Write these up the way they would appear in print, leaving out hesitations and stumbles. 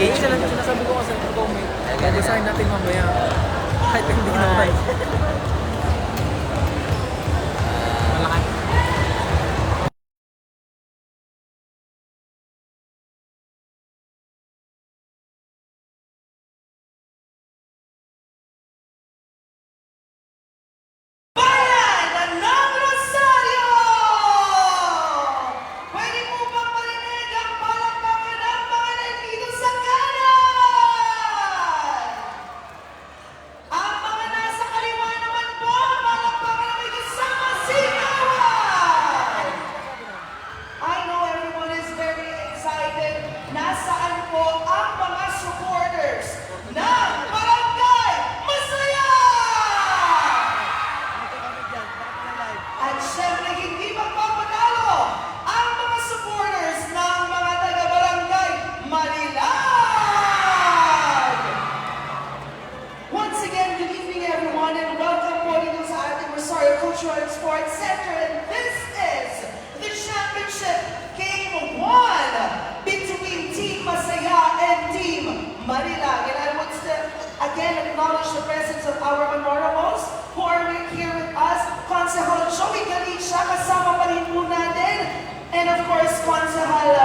Isa lang yung sinasabi ko kasi ng comment. Babasahin natin mamaya. Kahit hindi naman. Malakas. Bayan ng Rosario! Pwede mo bang marinig ang palakpakan ng mga nandito sa kanan? Ang mga nasa kaliwa naman po, palakpakan na may kasama sigawan! I know everyone is very excited. Nasaan po ang mga supporters ng Barangay Masaya? At syempre, hindi magpapadalo ang mga supporters ng mga taga-barangay Manilag! Once again, good evening everyone and welcome po dito sa ating Rosario Cultural and Sports Center. And this is the championship game 1 between Team Masaya and Team Manilag. And I would still again acknowledge the presence of our honorables who are here with us. Konsehal Joey Galicia, kasama pa rin po natin. And of course, Konsehal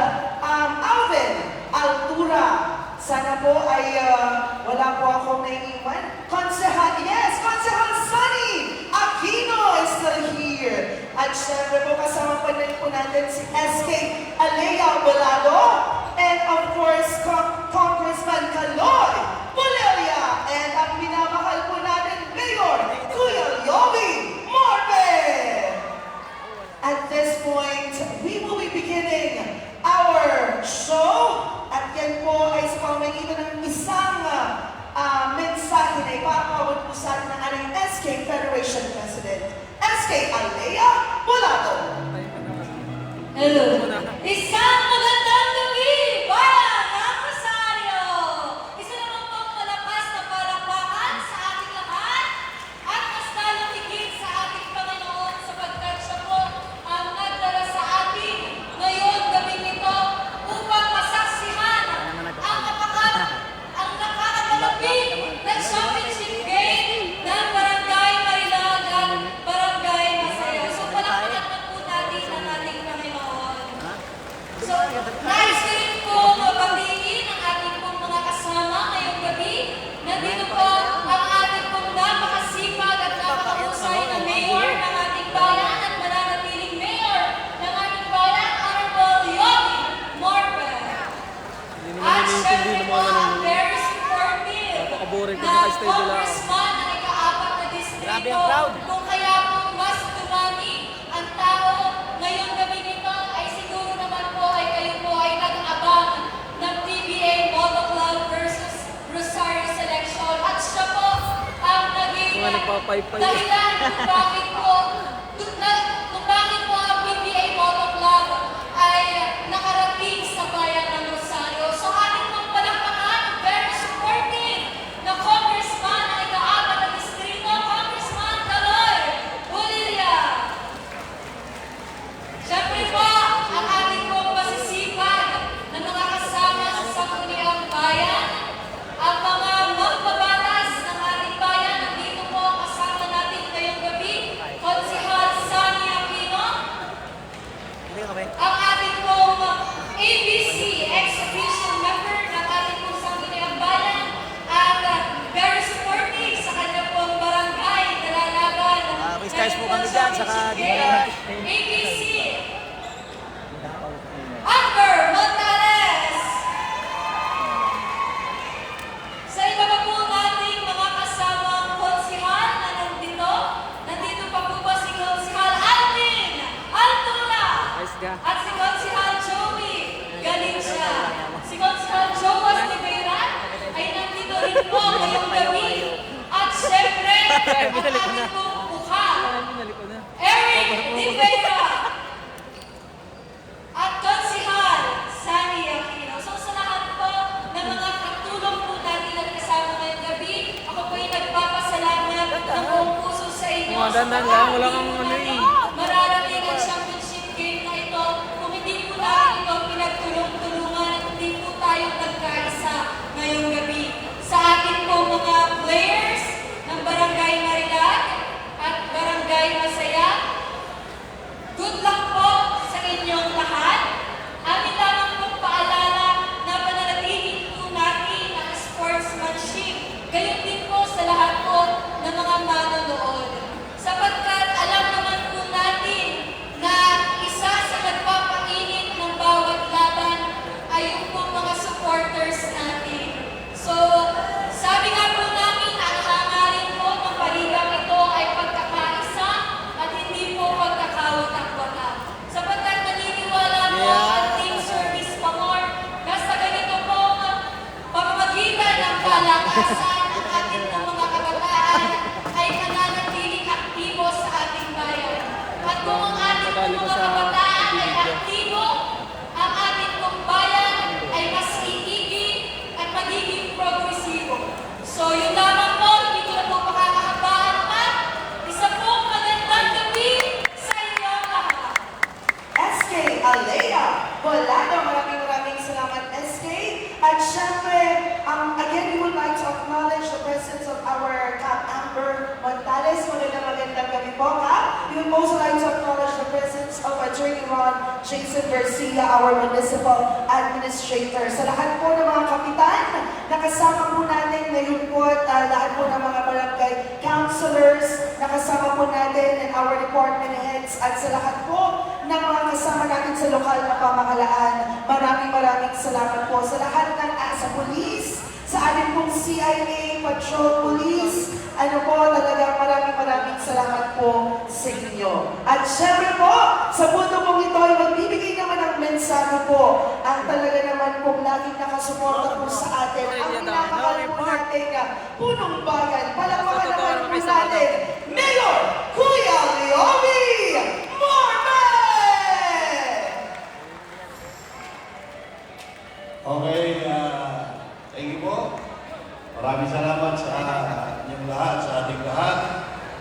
Alvin Altura. Sana po ay wala po akong naiiwan. Konsehal, yes, Konsehal Sunny Aquino is still here. At syempre po kasama pa rin po natin si SK Alea Bolado. And of course, Congressman Caloy Bulelia. And ang minamahal po natin, Mayor Kuya Yogi Morbe. At this point, we will be beginning our show. At yan po ay sa pamamagitan ng isang mensahe na ipapawag po sa atin ng ating SK Federation President, SK Alea Bolado. Hello. Isang magandang gabi, bayan ng Rosario! Isa naman pong malakas na palakpakan sa ating lahat at mas lalong higit sa ating Panginoon sapagkat siya po ang nagdala sa atin ngayon gabing ito upang masaksihan ang nakakalapit na championship game ng Barangay Marilag at Barangay Masaya. So palakpakan na po natin ang ating Panginoon. So, nais ko rin po mapatingin ang ating pong mga kasama ngayong gabi. Nandito po ang ating pong napakasipag at napakahusay na mayor ng ating bayan at mananatiling mayor ng ating bayan, Honorable Yogi Morbe. At syempre po ang very supportive Napaka-boring ko na naka-stay lang. congressman ng ika-4 na distrito. Grabe ang crowd. Kung kaya po mas dumami ang tao ngayong gabi nito ay siguro naman po ay kayo po ay nag-abang ng PBA Moto Club versus Rosario Selection. At siya po ang naging Mga nagpapaypay. dahilan kung bakit po ang PBA Moto Club ay nakarating sa bayan ng Rosario. So ating pong palakpakan, very supportive na congressman ng ika-4 na distrito, Congressman Caloy Bulelia. Siyempre po, ang ating pong masisipag na mga kasama sa sangguniang bayan, ang mga magbabatas ng ating bayan, nandito po kasama natin ngayong gabi, Konsehal Sunny Aquino, ang ating pong ABC ex-official member ng ating pong sangguniang bayan, at very supportive sa kanya pong barangay nalalaban. May stars po kami dyan, saka ABC Amber Montales. Sa iba pa po nating mga kasamang konsihal na nandito pa po ba si Konsihal Alvin Altura Nice ka. at si Konsihal Joey Galicia. Si Konsihal Joas Rivera ay nandito rin po ngayong gabi. At syempre, ang ating pong mukha, Pinali ko na. Eric Rivera at Konsehal Sunny Aquino. So sa lahat po ng mga katulong po natin at kasama ngayong gabi, ako po ay nagpapasalamat ng buong puso sa inyo. Mga dandan lang, wala kang ano eh. Mararating ang championship game na ito kung hindi po natin ito pinagtulong-tulungan at hindi po tayo nagkaisa. kalikasan ng ating mga kabataan ay mananatiling aktibo sa ating bayan. At kung ang ating mga kabataan ay aktibo, ang ating bayan ay mas iiging at magiging progresibo. So yun lamang po, hindi ko na po pakakahabaan pa. Isa pong magandang gabi sa inyong lahat. SK Alea Bolado, maraming salamat SK. At syempre, again, we would like to acknowledge the presence of our Cap Amber Montales. Magandang gabi po, Cap. We would also like to acknowledge the presence of Attorney Ron Jason Garcia, our Municipal Administrator. Sa lahat po ng mga kapitan, nakasama po natin ngayon po lahat po ng mga barangay councilors, nakasama po natin and our department heads at sa lahat po ng mga kasama natin sa lokal na pamahalaan. Maraming salamat po sa lahat ng sa police, sa ating pong CIA, Patrol Police. Ano po, talagang maraming salamat po sa inyo. At syempre po, sa mundo pong ito ay magbibigay naman ng mensahe po ang talaga naman pong laging nakasuporta po sa atin. Ang pinapakal po natin punong bayan. Palakpakan naman po natin, Mayor Kuya Leomi Morbe! Okay, thank you po. Maraming salamat sa inyong lahat, sa ating lahat.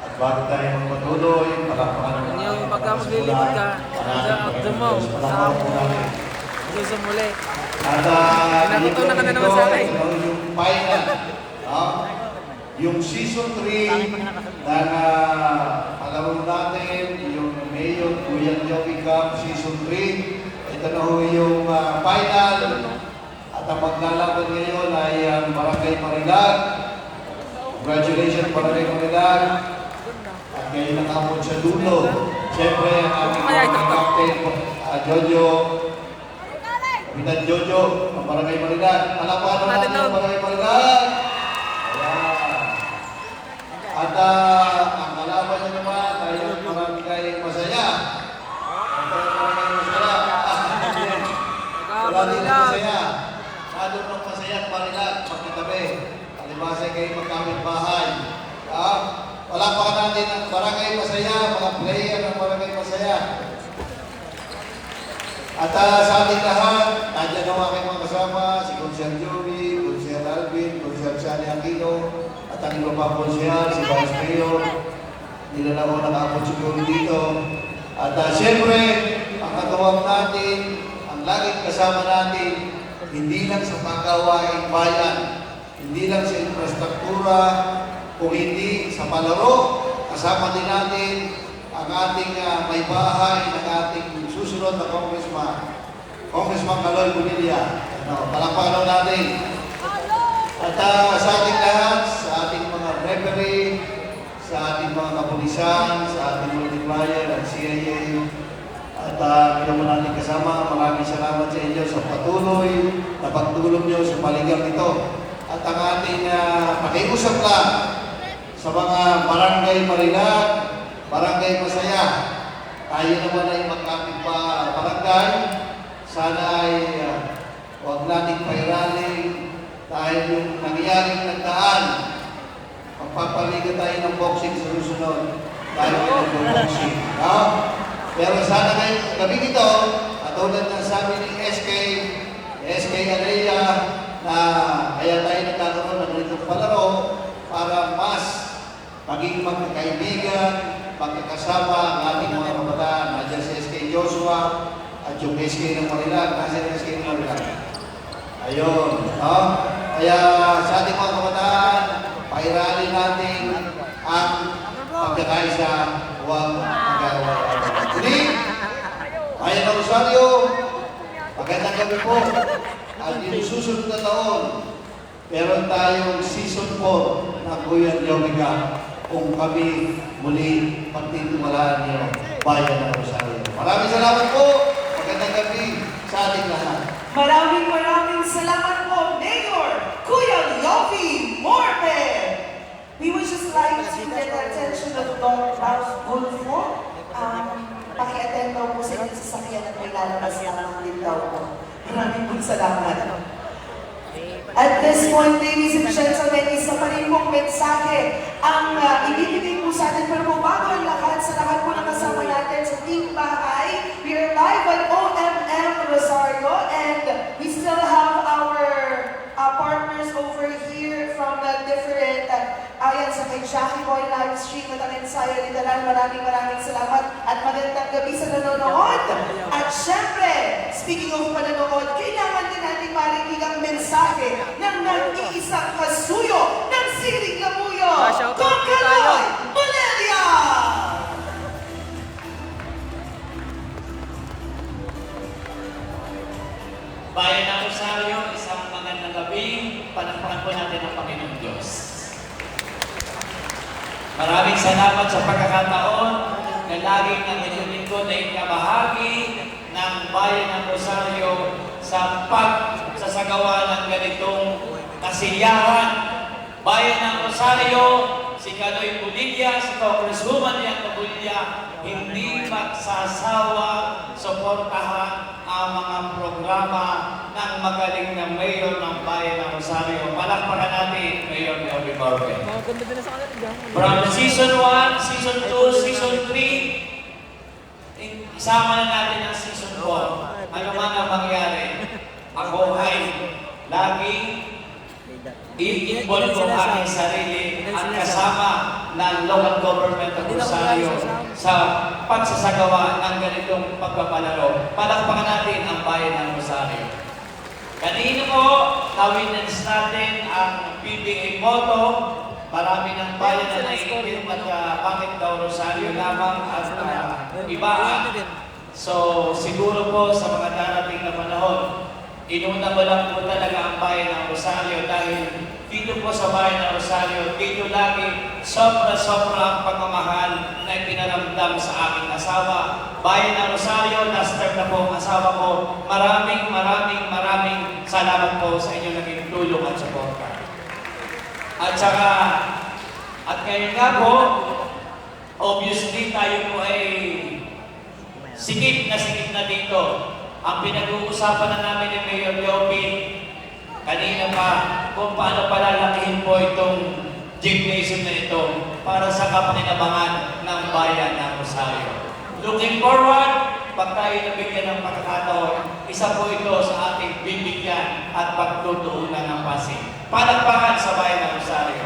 At bago tayo magpatuloy, palakpakan naman Yung pagka maglilipad ka, after mo, sa susumuli. At Natutunan ka na naman sa akin. Yung final, yung season 3 ng palaro natin, yung Mayor Kuya Joby Cup season 3. Ito na ho yung final. At ang maglalaban ngayon ay Barangay Marilag. Congratulations, Barangay Marilag. At ngayon nakapon sa dulo. Siyempre, ang ating mga captain, Jojo. Kapitan Jojo, ng Barangay Marilag. Palapanan natin ang Barangay Marilag. Ayan. At ang kalaban niyo naman ay yung Barangay Masaya. Barangay Masaya. Wala din ang masaya. Madoon ng masaya at Marilag, magkitabi. Alibasa kayo magkamit bahay. Palakpakan natin ang Barangay Masaya, mga player ng Barangay Masaya. At sa ating lahat, nandiyan ang aking mga kasama, si Consiel Joey, Consiel Alvin, Consiel Shani Aquino, at ang iba pa Consiel, si Vice Mayor. Hindi na ako nakapot siguro dito. At siyempre, ang katuwang natin, ang laging kasama natin, hindi lang sa paggawaing bayan, hindi lang sa infrastruktura, kung hindi sa palaro, kasama din natin ang ating may bahay ng ating susunod na Congressman, Congressman Kaloy Bonilla. Palakpakan natin. At sa ating lahat, sa ating mga referee, sa ating mga kapulisan, sa ating multiplier at CIA, at naman natin kasama, maraming salamat sa inyo sa patuloy na pagtulong nyo sa paligang ito. At ang ating pakiusap lang sa mga Barangay Marilag, Barangay Masaya, tayo naman ay magkapit pa barangay. Sana ay huwag nating pairaling dahil yung nangyaring nagdaan, magpapaliga tayo ng boxing sa susunod dahil nag-boxing. Pero sana ngayon, gabi ito, katulad ng sabi ni SK Alea, na kaya tayo nagkakaroon ng ganitong palaro para mas maging magkakaibigan, magkakasama ang ating mga kabataan. Nandiyan si SK Joshua at yung SK ng Marilag. Nasaan yung SK ng Marilag? Ayun. Kaya sa ating mga kabataan, pairalin natin ang pagkakaisa, huwag mag-away. Uli, Bayan ng Rosario, magandang gabi po. At yung susunod na taon, meron tayong season 4 na Kuya Jomica kung kami muli pagtitiwalaan niyo, Bayan ng Rosario. Maraming salamat po. Magandang gabi sa ating lahat. Maraming salamat po, Mayor Kuya Leomi Morbe! We would just like to get the attention of Dr. Ralph Gulfo. Paki-attend daw po sa inyong sasakyan at may lalabas na lang din daw po. Maraming salamat. At this point, ladies and gentlemen, isa pa rin pong mensahe ang ibibigay po sa atin. Pero bago ang lahat, sa lahat po ng kasama natin sa Team Bahay, we are live at OMM Rosario and we still have our partners over here from different, ayan sa kay Jackie Boy live stream at ang ensayo ni Dalan. Maraming salamat at magandang gabi sa nanonood. At syempre, speaking of panonood, kailangan din natin marinig ang mensahe ng nag-iisang kasuyo ng Siling Lamuyo, Shoutout Kong po tayo. Kaloy Valeria! Bayan ng Rosario, isang magandang gabi, palakpakan po natin ang Panginoong Diyos. Maraming salamat sa pagkakataon na laging ang inyong lingkod ay kabahagi ng Bayan ng Rosario sa pagsasagawa ng ganitong kasiyahan. Bayan ng Rosario, si Kaloy Bulilia, si Congresswoman Yan Bulilia, hindi magsasawa suportahan ang mga programa ng magaling na mayor ng Bayan ng Rosario. Palakpakan natin, Mayor Melvin Barbe. Mga ganda din na sa kanila. Diyan. From Season 1, Season 2, Season 3, isama na natin ang Season 4. Ano man ang mangyari, ako ay laging i-involve ko ang aking sarili at kasama ng local government ng Rosario sa pagsasagawa ng ganitong pagpapalaro. Palakpakan natin ang Bayan ng Rosario. Kanina po, na-witness natin ang PBA Moto. Marami ng bayan na naiipit at bakit daw Rosario lamang at ibaan. So, siguro po sa mga darating na panahon, inuna mo lang po talaga ang Bayan ng Rosario dahil dito po sa Bayan ng Rosario, dito lagi sobra-sobra ang pagmamahal na ipinaramdam sa aking asawa. Bayan ng Rosario, last term na po ang asawa ko. Maraming salamat po sa inyong naging tulong at suporta. At ngayon nga po, obviously tayo po ay sikip na dito. Ang pinag-uusapan na namin ni Mayor Yopi kanina pa kung paano palalakihin po itong gymnasium na ito para sa kapakinabangan ng Bayan ng Rosario. Looking forward, pag tayo nabigyan ng pagkakataon, isa po ito sa ating bibigyan at pagtutuunan ng Pasig. Palakpakan sa Bayan ng Rosario.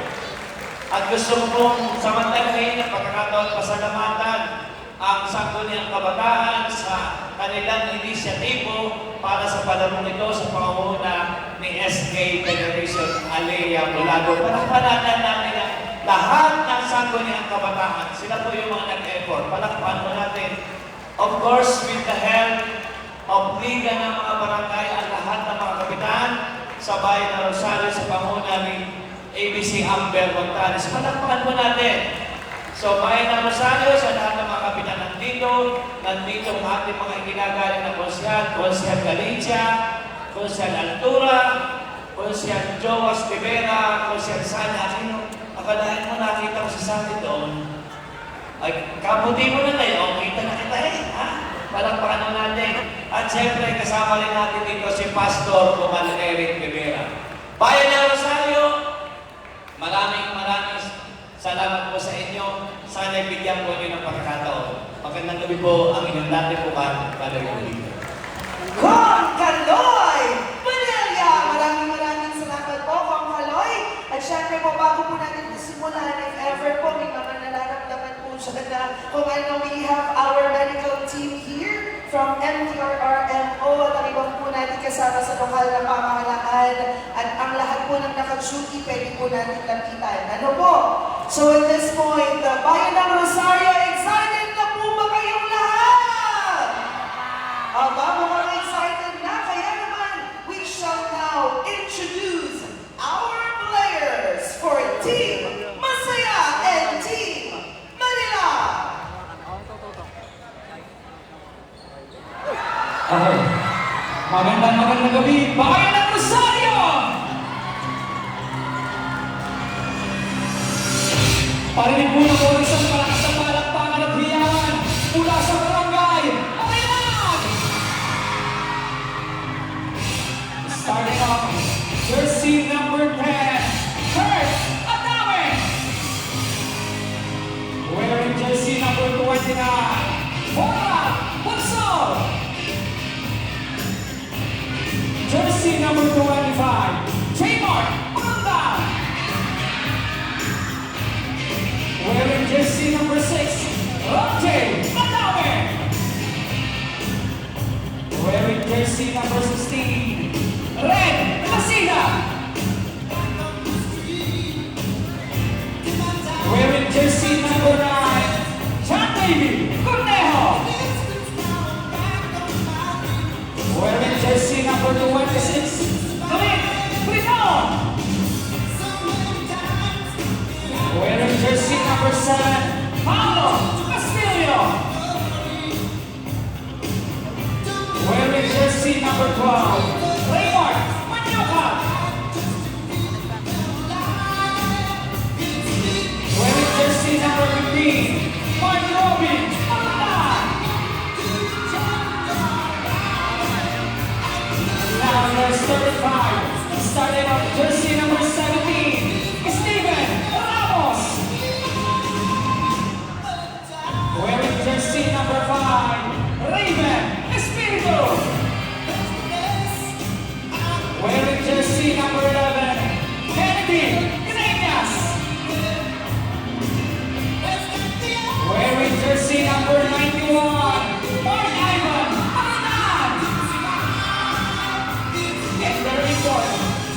At gusto ko pong samantalahin ng pagkakataon pasalamatan ang Sangguniang Kabataan sa kanilang inisyatibo para sa palarong ito sa pangunguna ni SK Federation Alea Bulago. Palakpakan natin ang lahat ng Sangguniang Kabataan. Sila po yung mga nag-effort. Palakpakan mo natin. Of course, with the help of Liga ng mga barangay at lahat ng mga kapitan sa Bayan ng Rosario sa pangunguna ni ABC Amber Gonzales. Palakpakan mo natin. So, Bayan ng Rosario, sa lahat ng mga kapitan nandito ang ating mga ikinagaling na Konsyal Galicia, Konsyal Altura, Konsyal Joas Rivera, Konsyal Sanya Aquino. Akalain mo nakita ko si Sandy doon. Ay, kaputi mo na tayo, kita na kita ha? Palakpakan natin. At siyempre, kasama rin natin dito si Pastor Kumal Eric Rivera. Bayan ng Rosario, maraming salamat po sa inyo. Sana bigyan po niyo ng pagkakataon. Magandang gabi po ang inyong dati po Kaloy. Kong Kaloy Valeria! Maraming salamat po, Kong Kaloy. At syempre po, bago po natin simulan, if ever po, may mga nararamdaman po siya na kung ano, we have our medical team here from MTRRMO at ang ibang po natin kasama sa lokal na pamahalaan at ang lahat po ng naka-duty pwede po natin lapitan. Ano po? So at this point, the Bayan ng Rosario, excited na po ba kayong lahat? Aba, mukhang excited na. Kaya naman, we shall now introduce our players for Team Masaya and Team Manila. Okay. Magandang gabi, Bayan ng Rosario! Parinig po na po isang malakas na palakpakan at hiyawan mula sa barangay Amayag! Starting off, jersey number 10. number 25, J-Mark Manda. Wearing jersey number 6, Ronjay Madame. Wearing jersey number 16, Red Lasida. Wearing jersey number 9, John David Cornejo. Wearing jersey number 26, Clint Briton. Wearing jersey number 7, Paulo Castillo. Wearing jersey number 12, Raymond Manuka. Wearing jersey number 15, Mark Robin Pagkalan. Now there's 35, starting off jersey number 17, Steven Ramos. Wearing jersey number 5, Raven Espiritu. Wearing jersey number 11, Kennedy Irenas. Wearing jersey number 91, Mark Ivan Arnan. And the report,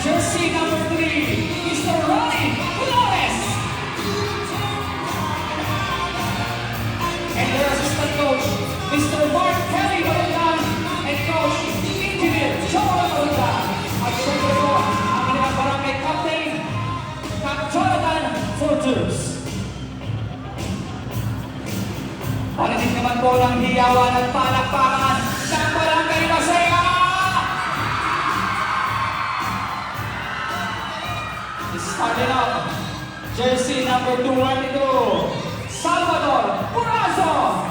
jersey number 3, Mr. Ronnie Flores. And their assistant coach, Mr. Mark Kelly Balutan, and coach, Engineer Joel Balutan. At syempre po, ang kanilang barangay captain, Cap Jonathan Fortures. Paninig naman po ng hiyawan at palakpakan ng barangay Masaya! Starting up, jersey number 22, Salvador Burazo.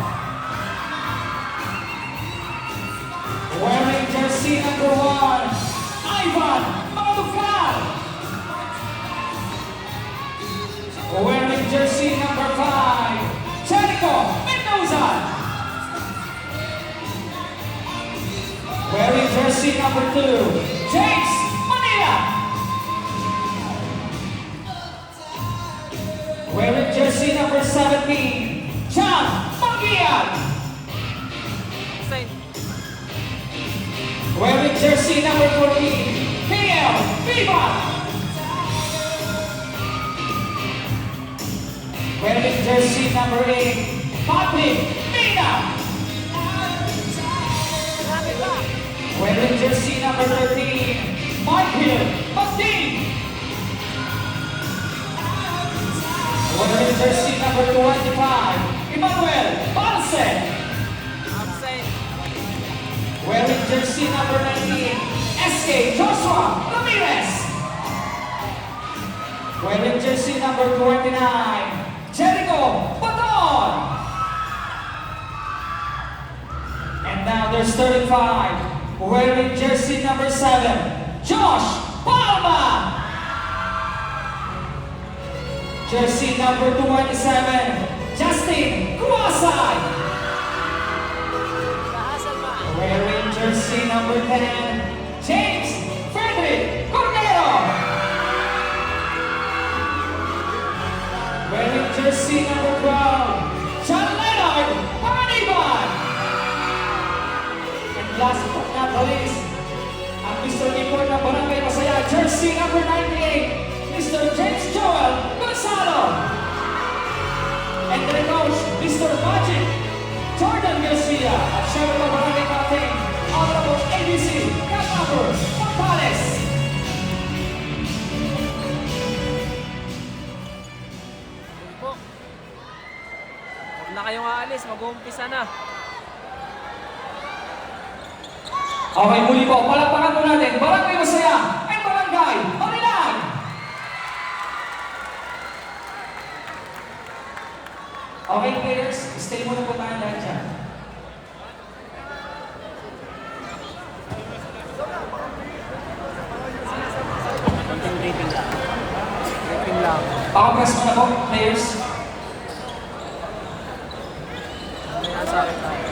Wearing jersey number 1, Ivan Maducal. Wearing jersey number 5, Jericho Mendoza. Wearing jersey number 2, James Manila. Wearing jersey number 17, John Mangian. Wearing jersey number 14, KL Viva. Wearing jersey number 8, Patrick Mina. Wearing jersey number 13, Michael Magding. Wearing jersey number 25, Emmanuel Balse. Wearing jersey number 19, SK Joshua Ramirez. Wearing jersey number 29, Jericho Baton. And now there's 35, wearing jersey number 7, Josh Palma. Jersey number 27, Justin Kuasay. Wearing jersey number 10, James Frederick Cordero. Wearing jersey number 12, John Leonard Paniban. And last but not the least, ang Mr. Import ng Barangay Masaya, jersey number 98, Mr. James Joel Gonzalo. And the coach, Mr. Magic Jordan Garcia. At syempre po Barangay Captain, Honorable ABC Capapper Morales. Yun po. Huwag na kayong aalis, mag-uumpisa na. Okay, muli po, palakpakan po natin, Barangay Masaya and Barangay Marilag. Okay, players, stay muna po tayo dahil dyan. Briefing lang. Pakapress mo na po, players. May nasa akin tayo.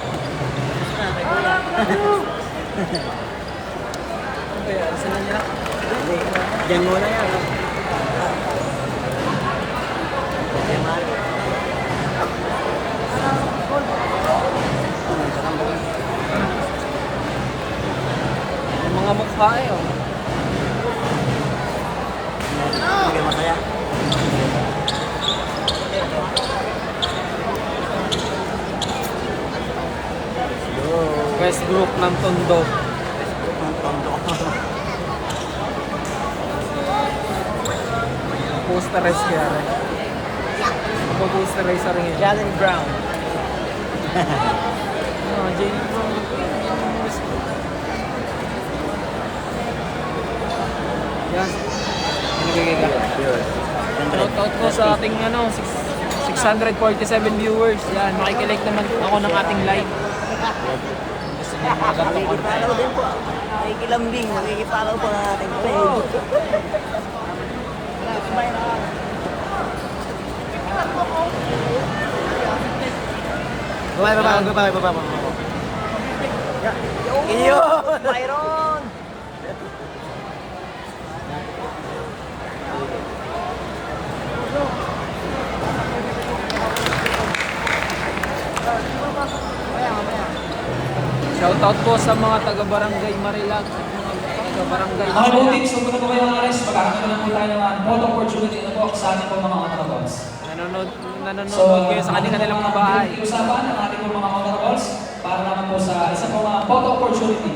Ano ba yan? Saan na Diyan muna yan. Yung mga mukha eh, oh. Sige, masaya. Westbrook ng Tondo. Ang tondo. Posterize kaya rin. Posterize rin yun. Jalen Brown. Jalen Brown. Yan. Nagigay ka. Shoutout ko sa ating 647 viewers. Yan, makikilik naman ako ng ating live. Gusto niyo mga ganitong content. Nakikipalaw din po. Nakikilambing. Nakikipalaw po ng ating page. Baba. Iyon! Byron! Shoutout po sa mga taga-barangay Marilag, mga taga-barangay Mga Botings, kung po kayo mga alis, magkakaroon na po tayo ng photo opportunity na po sa ating po mga honorables. nanonood kayo sa kanilang mga bahay. Usapan ang ating po mga honorables para naman po sa isang po mga photo opportunity.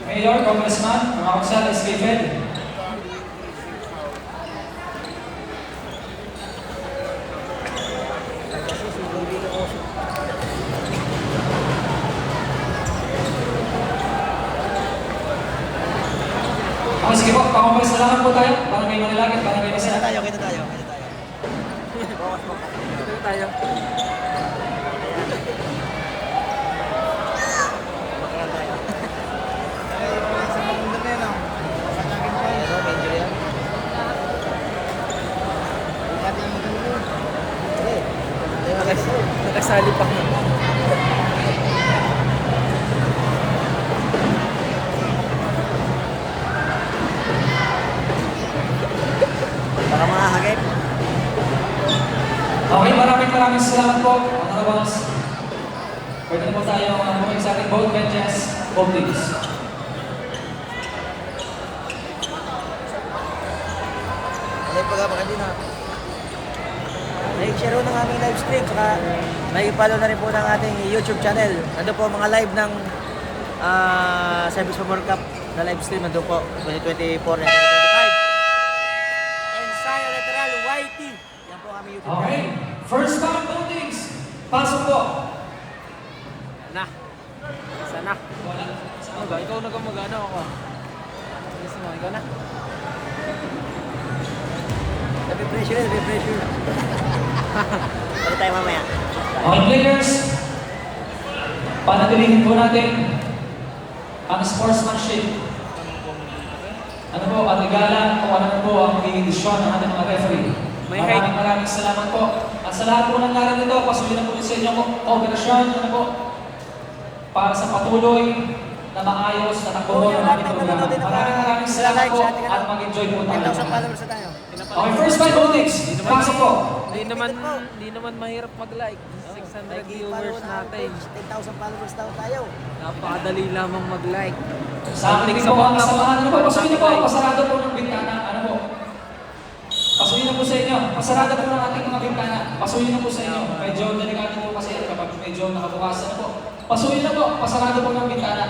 Mayor, Congressman, mga kaksal, SK Fed. Okay, sige po, pakumpay sa lahat po tayo para may manilagit, para may Kita masaya. tayo. Bawas mo. Ito tayo. Nakasali pa. Baka mga hagip. Okay, maraming salamat po, honorables. Pwede na po tayo bumalik sa ating both benches, both teams. Baka din ha. Like-share ng aming live stream, saka like-follow na rin po ng ating YouTube channel. Nandun po mga live ng Service for World Cup na live stream. Nandun po, 2024 and 2025. And Sayo Literal YT. Yan po aming YouTube Okay, channel. first time votings. Pasok po. Na. Sana. Ano ba? Ikaw nagkamagana ako. Gusto mo, ikaw na. Pressure. Pero tayo mamaya. Okay, players. Panatilihin po natin ang sportsmanship. Ano po, patigalan kung ano po ang magiging desisyon ng ating mga referee. Maraming salamat po. At sa lahat po ng narin nito, pasuloy na po sa inyo operasyon, ano po, para sa patuloy na maayos na takbo ng ating programa. Maraming salamat po at mag-enjoy po tayo. 10,000 followers na tayo. Okay, first five votings. Pasok po. Hindi naman mahirap mag-like. 600 viewers natin. 10,000 followers daw tayo. Napakadali lamang mag-like. Sa ating po mga kasamahan, ano po, pasuloy na po, pasarado po ng bintana, ano po. Pasuloy na po sa inyo, pasarado po ng ating mga bintana, pasuloy na po sa inyo. Medyo delikado po kasi kapag medyo nakabukas na po. Pasuloy na po, pasarado po ng bintana.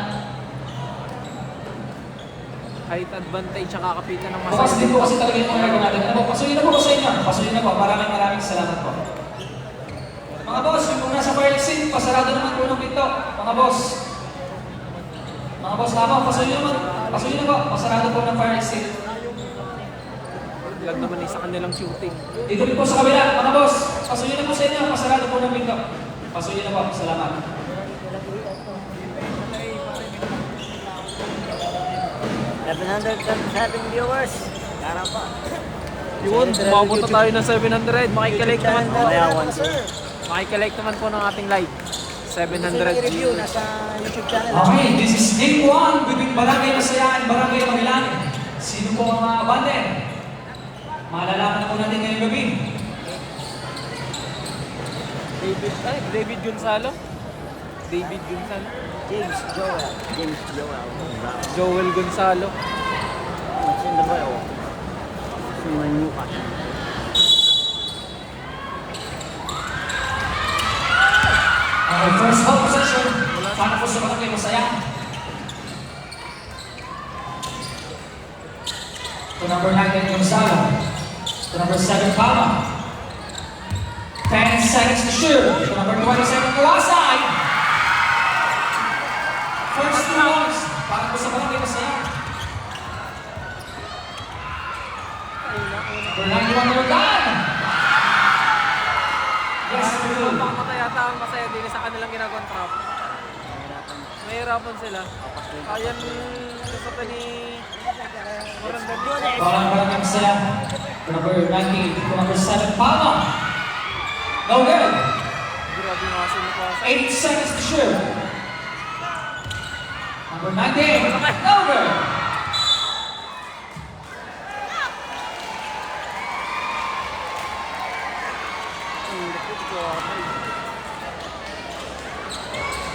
Height advantage ang kakapitan ng Bukas din masaya. po kasi talaga yung mga gagawin natin. Ano po, pasuloy na po sa inyo, pasuloy na po. Maraming salamat po. Mga boss, yung kung nasa fire exit, pasarado naman po ng pinto. Mga boss. Mga boss lamang, pasuloy naman. Pasuloy na po, pasarado po ng fire exit. Lang naman isa kanilang shooting. Dito rin po sa kabila, mga boss. Pasuloy na po sa inyo, pasarado po ng pinto. Pasuloy na po, salamat. Having viewers. Kara pa. Yun, bumapunta tayo ng 700. Makikilike naman po. Sir. Makikilike naman po ng ating live. 700 review viewers. nasa YouTube channel. Okay, this is game 1 between Barangay Sino po ang mga abante? Malalaman na po natin ngayong gabi. David Gonzalo? David Gonzalo? James Joel. James Joel. Joel Gonzalo. Sino ba yun? Sino man yung mukha? Okay, first ball possession. Para po sa Barangay Masaya. To number 9, Gonzalo. To number 7, Palma. 10 seconds to shoot. To number 27, Kawasai. First 2 balls. Para po sa Barangay Masaya. Number 91, Jordan. Yes, good. Pamatay yata ang Masaya din sa kanilang ginagawang trap. Mahirapan sila. Ayan gusto pa ni Morandal. Parang Barangay Masaya. To number 19, to number 7, Palma. No good. Grabe nga sila ko. 8 seconds to shoot. Number 19, no good.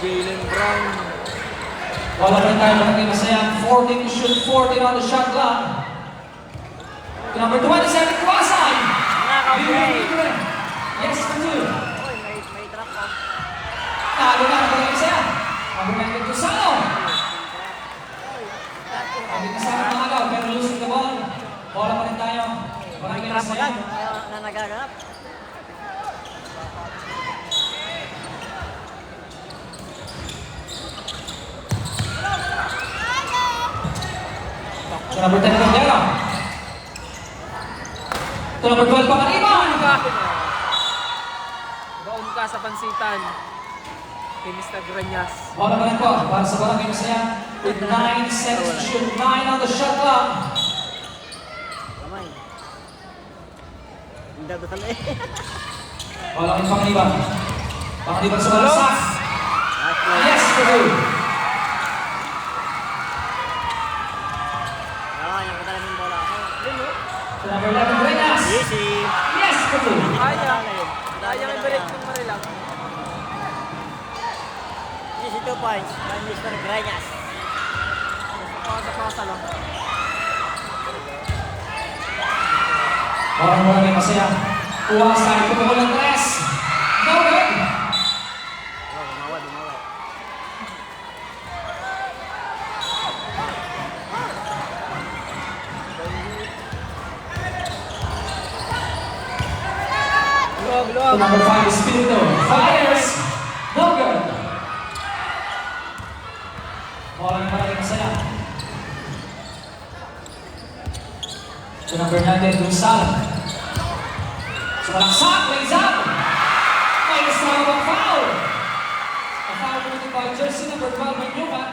Jalen Brown. Wala rin tayo Barangay Masaya. 14 to shoot, 14 on the shot clock. To number 27, Kawasai. Yes, for 2. May trap ka. Talo na ang Barangay Masaya. Number 19, Gonzalo. Sabi ka sa mga agaw, pero losing the ball. Bola pa rin tayo. Barangay Trap Masaya. agad. Na nagaganap. To number 10, Cordero. To number 12, Pangaliban. Baon ka sa pansitan. Kay Mr. Greñas. Bola pa rin po para sa Barangay Masaya. With 9 seconds to shoot, 9 on the shot clock. Kamay. Hindi ako tala eh. Bola kay Pangaliban. Pangaliban sa balaksak. Yes, for 2. Yung kadala ng bola ako. To number 11, Renas. Easy. Yes, for 2. Kaya. Kaya may balik ng Marilang. Easy 2 points by Mr. Greñas. Pasa-pasa lang. Bola ng Barangay Masaya. Kuwasay, tumukol ng 3. No good. Umawad. To number 5, Espirito. Fires. No good. Bola ng Barangay Masaya. To number 9, Gonzalo. Sumalaksak, lays up. May isang bang foul. A foul committed by jersey number 12, Manuka.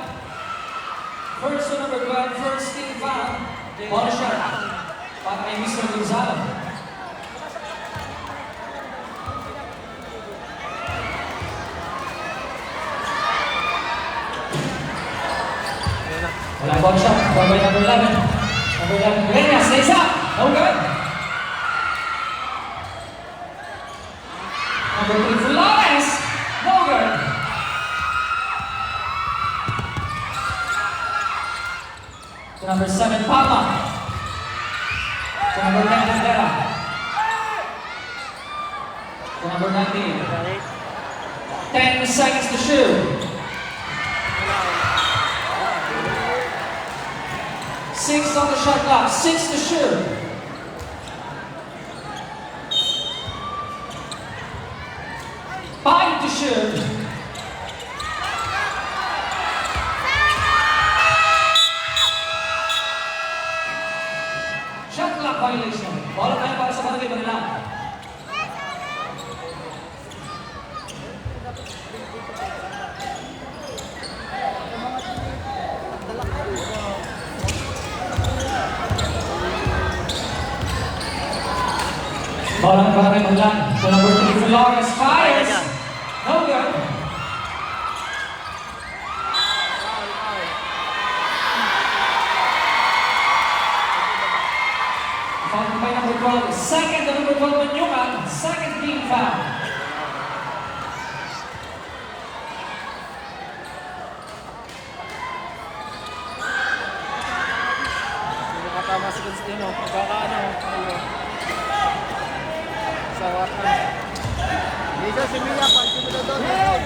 First to number 12, first team foul. Bola shot. Para kay Mr. Gonzalo. Wala ball shot. Ball by number 11. Number 11, Greñas, lays up. No good. Number 3, Flores. No good. To number 7, Palma. To number 10, Cordero. To number 19. 10 seconds to shoot. 6 on the shot clock. 6 to shoot. Five to shoot. Shot clock violation. Bola tayo para sa Barangay Banilang. Bola ng Barangay Banilang. So number 3, Flores fires. No good. number 12, second to number 12, Manyukan, second team foul. Hindi nakatama si Constantino. Pagkakaano. Sa wakan. Dito si Mia, pag sumunod doon.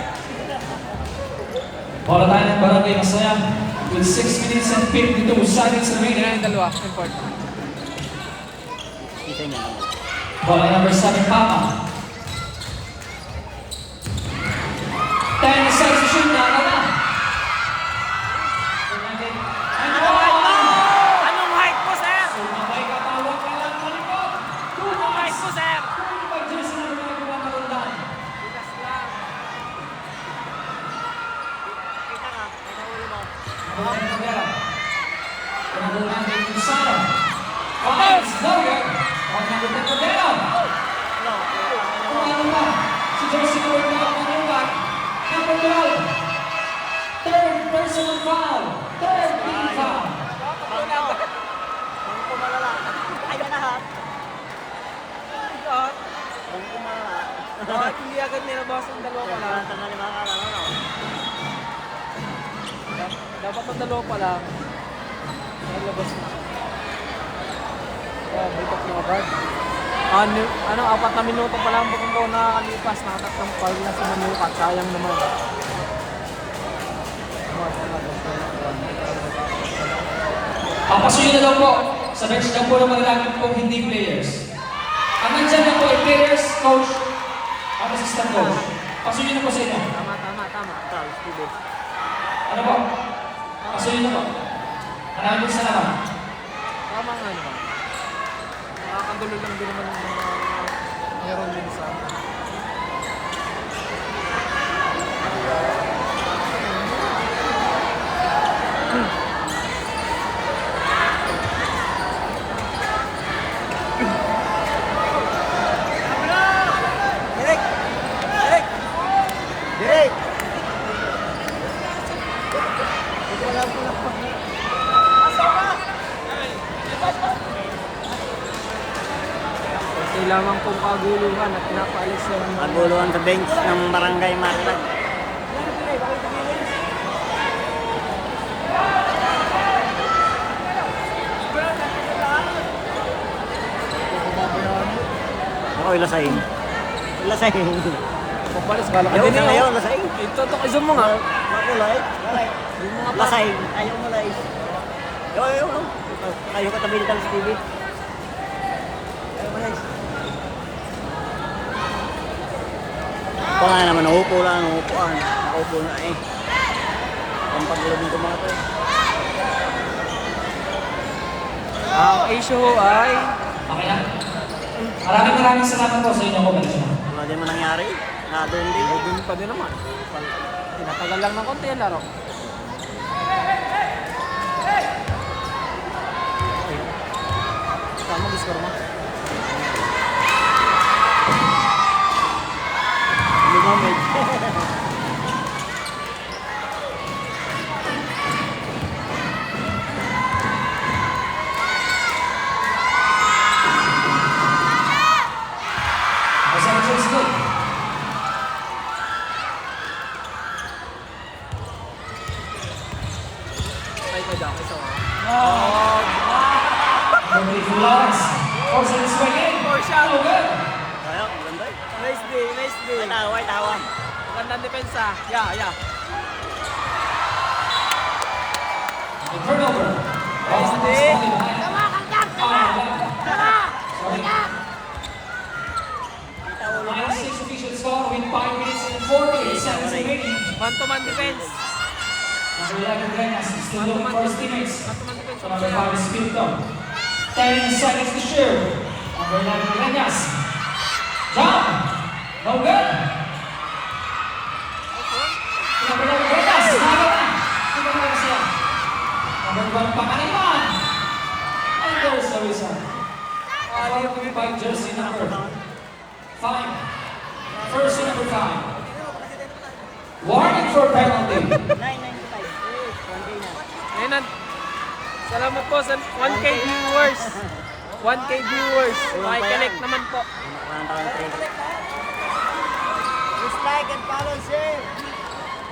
Bola tayo ng Barangay Masaya with 6 minutes and 52 seconds Yan remaining. yung dalawa. Import. Bola number 7, Papa. 10 seconds to shoot na. Anong height mo, sir? May katawag ka lang sa likod. Anong height mo, sir? Pag-jersey na ginagawa na rundan. Bigas lang. Kita ka, kita ulo mo. Rundan Cabrera. Rundan kay Cruzado. Fives, Dogger. Rundan kay Cabrera. Kung ano ba, si jersey number 12 Manyukan. Number 12. Third personal foul. Third team foul. Bangko malala. Ay, yan na ha. Bangko malala. Bakit hindi agad nilabas ang dalawa pa lang? Tanggal ni mga kalala, no? Dapat ang dalawa pa lang. Nilabas na. Oh, bitok na agad. Ano, 4 na minuto pa lang po nakakalipas. Nakatatlong foul na si Manukat. Sayang naman. Papasuyin na daw po sa bench daw po ng mga lalaki po hindi players. Ang nandyan na po ay players, coach, at assistant coach. Pasuyin na po sa inyo. Tama. Ito, Steve. Ano po? Pasuyin na po. Maraming salamat. Tama nga naman. Nakakagulo lang din naman ng mga meron din sa... Direk! Direk! Direk! Ito lang po lang. Kasi lamang pong kaguluhan at pinapaalis yung mga... Maguluhan sa bench ng Barangay Marlag. Ako ilasahin. Ilasahin. Papalis, kala ka Ayaw din na eh. ngayon, lasahin. Ito, isang mga. Makulay. Yung mga Lasahin. Ayaw mo lai. Ayaw. Ayaw ka tabi dito sa TV. Ayaw mo lai. Pa nga naman, naupo lang, naupuan. Naupo na eh. Ang paglabing ko mga to. Ang issue ay... Okay na? Maraming salamat po sa inyo ko, Balisya. Wala din man nangyari. Doon din. Dun pa din naman. Tinatagal lang ng konti yung laro. Tama, discore mo. Lumamig. Masaya siya sa good. Ay, kaya ako isa. Number 3, Flores. Forcing his way in. Oh, good. Ayaw, maganda eh. Nice day. Ay, tawa. Magandang depensa. Yeah. The turnover. Nice day. Sorry. 9-6 official score with 5 minutes and 48 seconds remaining. Man-to-man defense. Number 11, Grenas, still looking for his teammates. Man-to-man defense. So number 5 is Pinto. 10 seconds to shoot. Number 11, Grenas. Jump! No good. Number 11, Grenas. Naga na. Sino na siya? Number 1, Pakaniman. And there's the result. Following by jersey number 5. First and number 5. Warning for penalty. 995. 1K na. Ayun na. Salamat po sa 1K viewers. 1K viewers. Makikilik naman po. Please like and follow, share.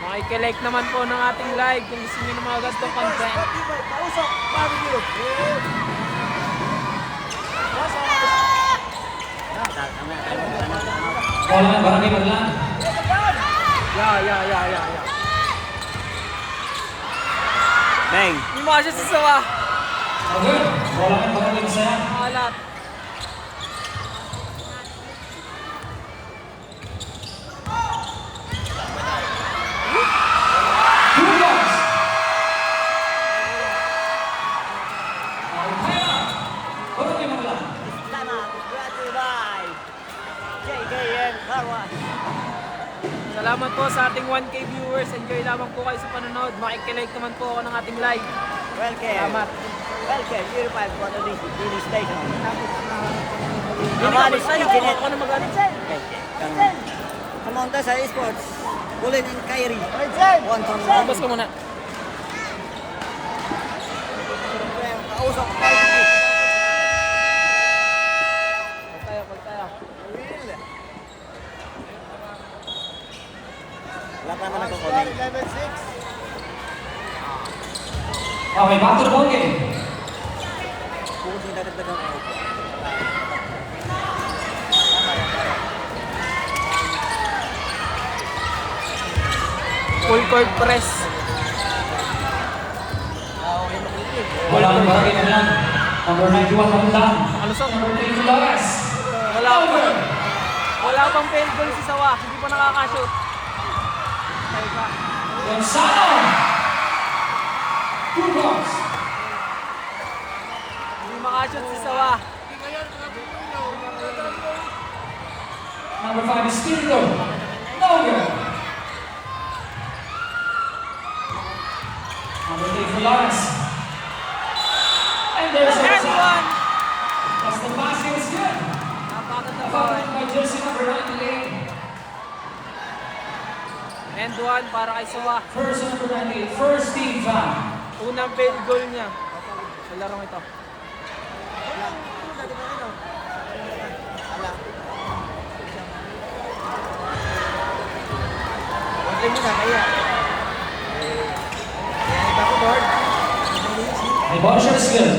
Makikilik naman po ng ating live kung gusto nyo ng mga gastong content. Pausok, barbecue. Bola ng Barangay Madlang. Yeah. Bang. Hindi mo kasi sa sawa. Okay. Bola ng Barangay Masaya. Alat. Kudos. Barangay Madlang. JKN Car Wash. Salamat po sa ating 1K viewers. Enjoy lamang po kayo sa panonood. Makikilik naman po ako ng ating live. Welcome. Salamat. Welcome. Purified for the TV station. Hindi Amalis ka Internet. ako na mag-alit. Kamonta sa esports. Bulin and Kyrie. One from Labas ka muna. Kausap barbecue. Pag tayo. Wala pa naman nagko-comment. Okay, back to the ball game. Kung yung dadagdagan ko. Full court press. Bola ng Barangay Madlang. Number 91, Madlang. Alusok. Number 3, Flores. Wala pang fail goal si Sawa. Hindi pa nakaka-shoot. Tayo pa. Gonzalo. Kudos. Hindi makashoot si Sawa. Number 5, Espiritu. No good. Number 3, Flores. And there's a And one. Plus the basket is good. Napakaganda Foul foul. by jersey number 98. And one para kay Sawa. First number 98. First team foul. Unang fail goal niya sa larong ito. Huwag mo na kaya. Kaya iba ko board. The ball shot is good.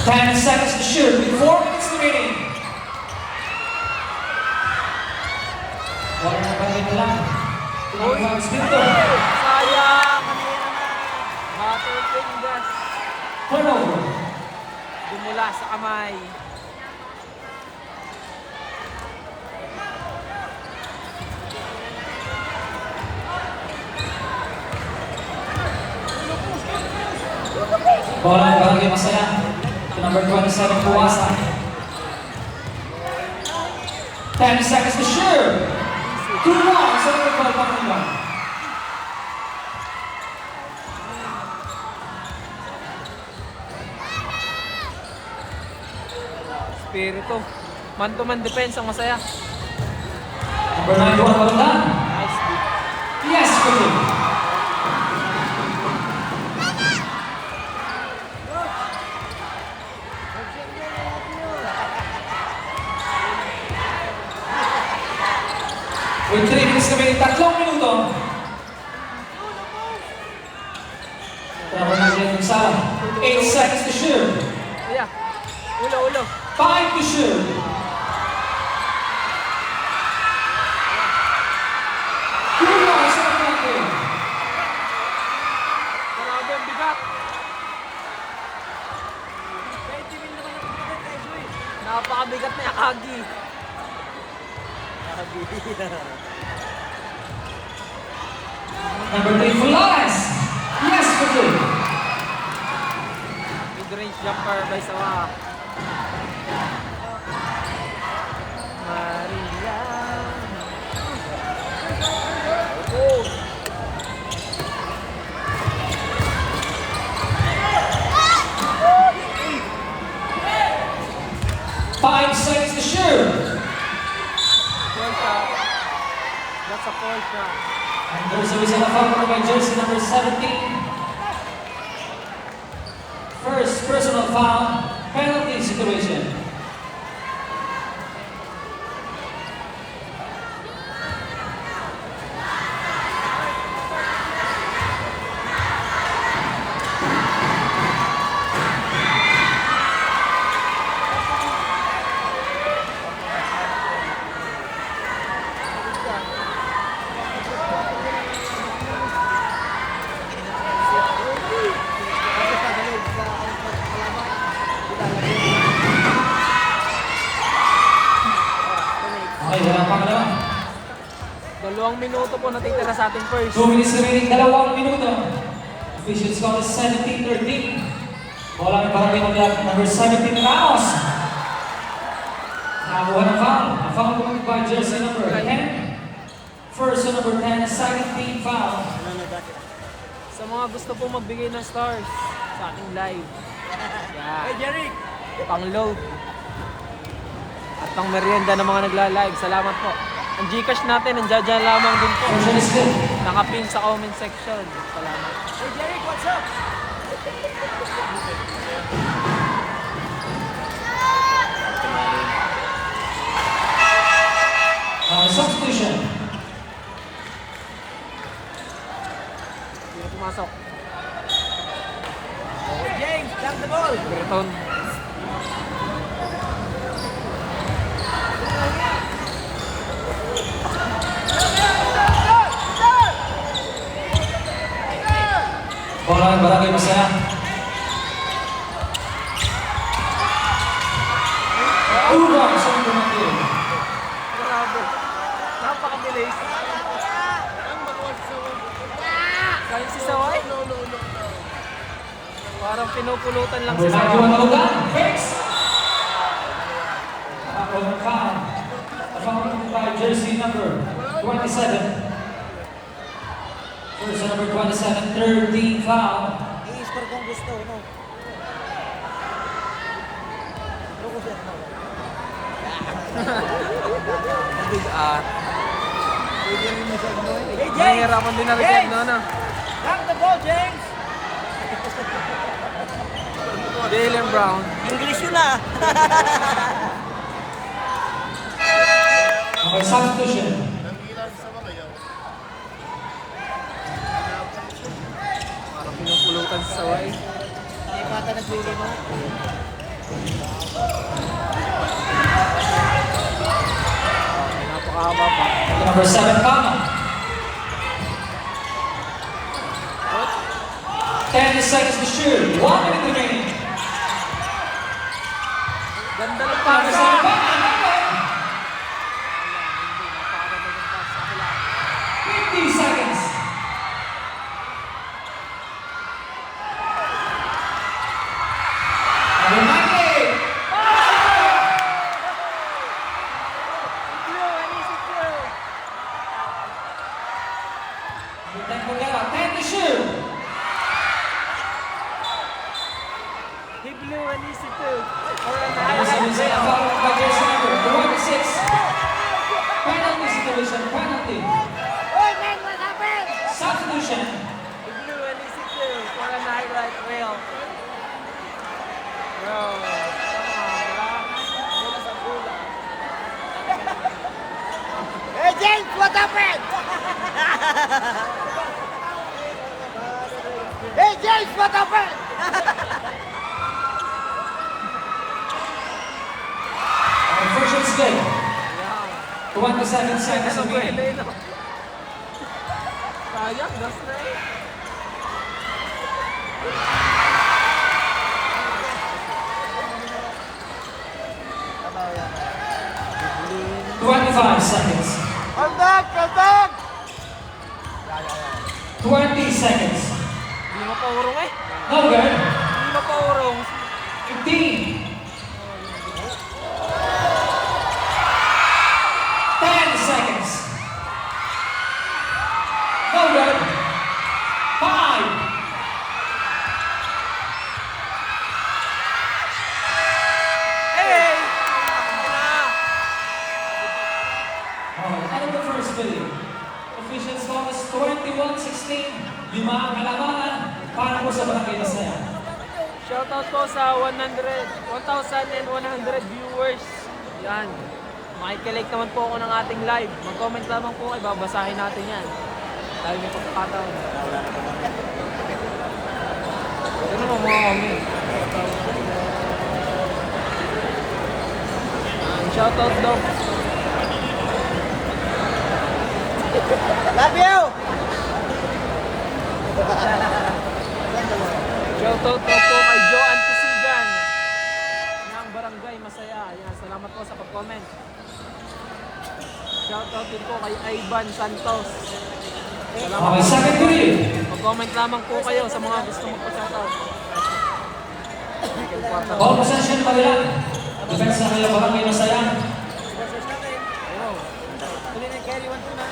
Ten seconds to shoot. With 4 minutes remaining. Wala na ba rin lang? Tinagpag Espiritu. Sayang! Butterfingers. Turnover. Dumula sa kamay. Bola ng Barangay Masaya. To number 27, Puwasa. 10 seconds to shoot. 2-1 sa number 12, Panginoon. Espiritu. Man-to-man defense ang Masaya. Number 91, Balundan. Nice beat. Yes, good. With 3 minutes kami, 3 minuto. Number 98, Gonzalo. 8 seconds to shoot. Kaya. Ulo. 5 to shoot. Kulang sa natin. Grabe ang bigat. Napakabigat na yung Agi. Number 3, Flores. Yes, good. Mid-range jumper by Sawa. Maria. Oh. 5 seconds to And there's a whistle of foul by jersey number 17. First personal foul, penalty situation. Okay, walang pangalawa. 2 minuto po natitira sa ating first. 2 minutes remaining, 2 minuto. Official score is 17-13. Bola ang barangay ng number 17, Ramos. Nakakuha ng foul. Ang foul committed by jersey number 10. First and number 10, second team foul. Sa mga gusto po magbigay ng stars sa ating live. Yeah. Hey, Jerry! Pang load. At pang merienda ng mga nagla-live. Salamat po. Ang Gcash natin, nandiyan lamang din po. First is good. Nakapin sa comment section. Salamat. Hey, Jerry, what's up? Substitution. Hindi na pumasok. James, lang the ball! Breton. Bola ng barangay Masaya. Uwa sa penalty. Grabe. Napakabilis. Kaya si Saway? Parang pinupulutan lang si Number Saway. 91 Logan. Fix. Ako ng foul. A foul by jersey number 27. First number 27, 13 foul. I-score kung gusto, no? Bigat. Hey, James! Mahirapan din na rin no, no? Lang the ball, James! Jalen Brown. English yun ah! Okay, substitution. Parang pinupulutan si Saway. Hindi pa ata nagbili mo. Napakahaba pa. Number 7, Kama. 10 seconds to shoot. 1 minute remaining. Ganda ng Number pasa. 7, Kama. Napakaganda ng pasa sa kabila. 50 seconds. Number 98. Number 10, Cordero. 10 to shoot. He blew an easy two. Or an Number 7, followed by jersey number 26. Penalty situation. Penalty. Substitution. He blew an easy two for an highlight reel. Bro. Mula sa bola. Hey, James! What happened? Hey, James! What happened? First shot's good. Yeah. 27 seconds Ano ba remaining. yun? Sayang, das na eh. 25 seconds. Contact! 20 seconds. Hindi mapaurong eh. No good. Hindi mapaurong. 15. 10 seconds. No good. 5. Hey! Alright, end of the first video. Official 16, 5 ang halaman para po sa Barangay Masaya. Shoutout po sa 1,100 viewers. Yan. Makikilike naman po ako ng ating live. Mag-comment lamang po kayo, babasahin natin yan. Dahil may pagkakataon. Ano mo mga comment? Shoutout daw. Love you! Shoutout daw po kay Joe Antisigan ng Barangay Masaya. Ayan, salamat po sa pag-comment. Shoutout din po kay Ivan Santos. Salamat Okay, po. second period. Mag-comment lamang po kayo sa mga gusto magpa-shoutout. Ball possession Marilang. Defense na kayo Barangay Masaya. Ayun. Tuloy na yung carry, 1-2 na.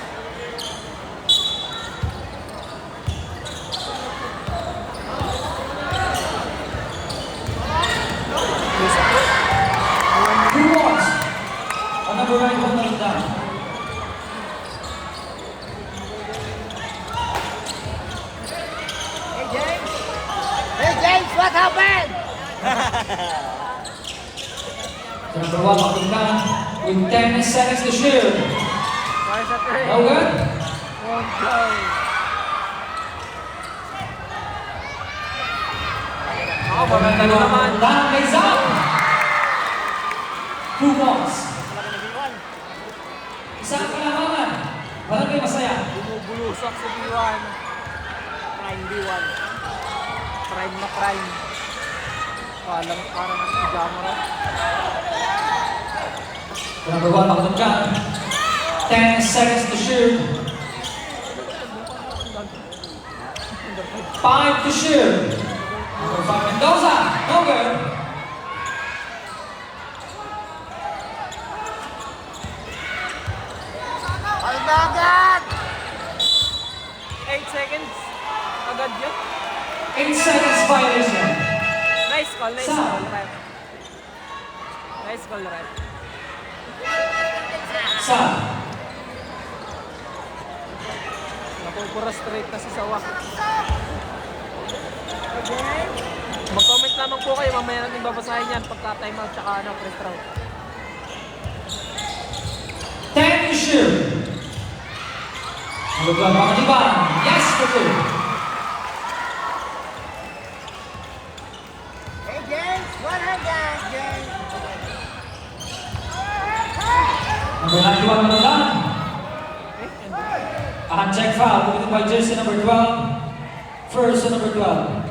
Who wants? On number 9, hold down. Hey James, what happened? Number 1, hold down. With 10 seconds to shoot. Para sa 3. No good? One goal. Ako, maganda naman. Down, lays out. Who wants? Isang kalamangan. Barangay Masaya. Bumubulusak si B1. Prime B1. Prime na prime. Parang ano, Jamara. Number 1, hold down. 10 seconds to shoot. 5 to shoot. Number 5, Mendoza. No good. Albagat! 8 seconds. Agad yun. 8 seconds violation. Nice call, ref. Nice call, ref. Sa. Napupura-straight na si Sawa. Mag-comment lamang po kayo, mamaya natin babasahin yan pagka timeout tsaka ano, free throw. 10 to shoot. Number 12, Pangaliban. Yes, for 2. Hey James, what happened, James? Number 91, Manilan. A hand check foul committed by jersey number 12. First to number 12.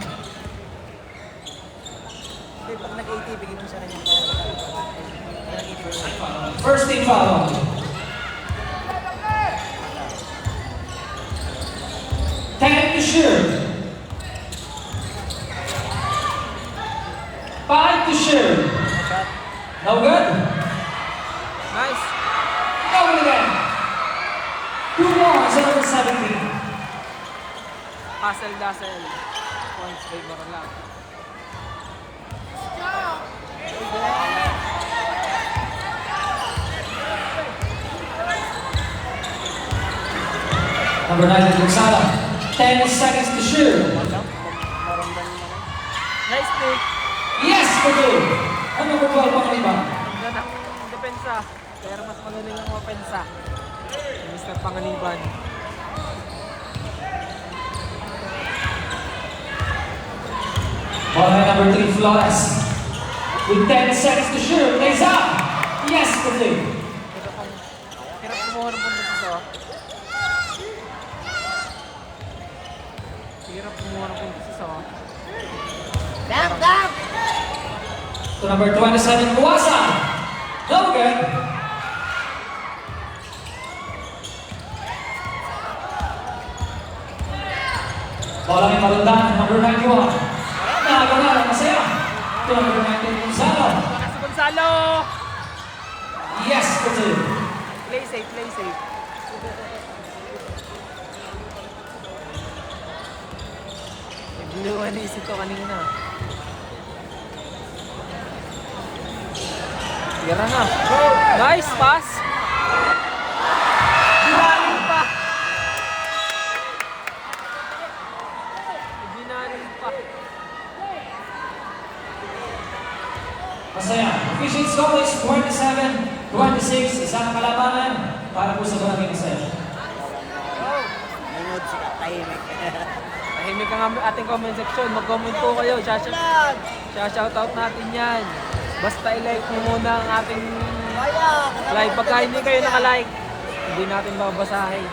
Hindi, pag nag-80, bigyan mo sa kanya. First team foul. Ten to shoot. 5 to shoot. No good? Nice! No good again. 2 more sa number 17. Hassel-dassel. Points favor lang. Number 9, Gonzalo. 10 seconds to shoot. Nice pick! Yes, for 2. Ang number 12, Pangaliban. Ganda ng depensa. Pero mas magaling ang opensa. Mr. Panganiban. Ball line number 3, Flores. With 10 seconds to shoot. Lays up. Yes, for 2. Hirap kumuha ng punto sa Sawa. Hirap kumuha ng punto sa Sawa. Dam, dam! To number 27, Kuwasa. No good. Bola ni Malutan, number 91. Nakagawa ng masaya. To number 19, Gonzalo. Si Gonzalo! Yes, for 2. Play safe, play safe. Blue anis ito kanina. Tira na. Nice pass! Dibaling pa! Masaya. Official score is 27-26. Isang kalabanan para po sa Barangay Masaya. Nanood sila, tahimik. Tahimik ang ating comment section. Mag-comment po kayo. Shoutout natin yan. Basta i-like nyo muna ang ating live. Pagka hindi kayo naka-like, hindi natin babasahin.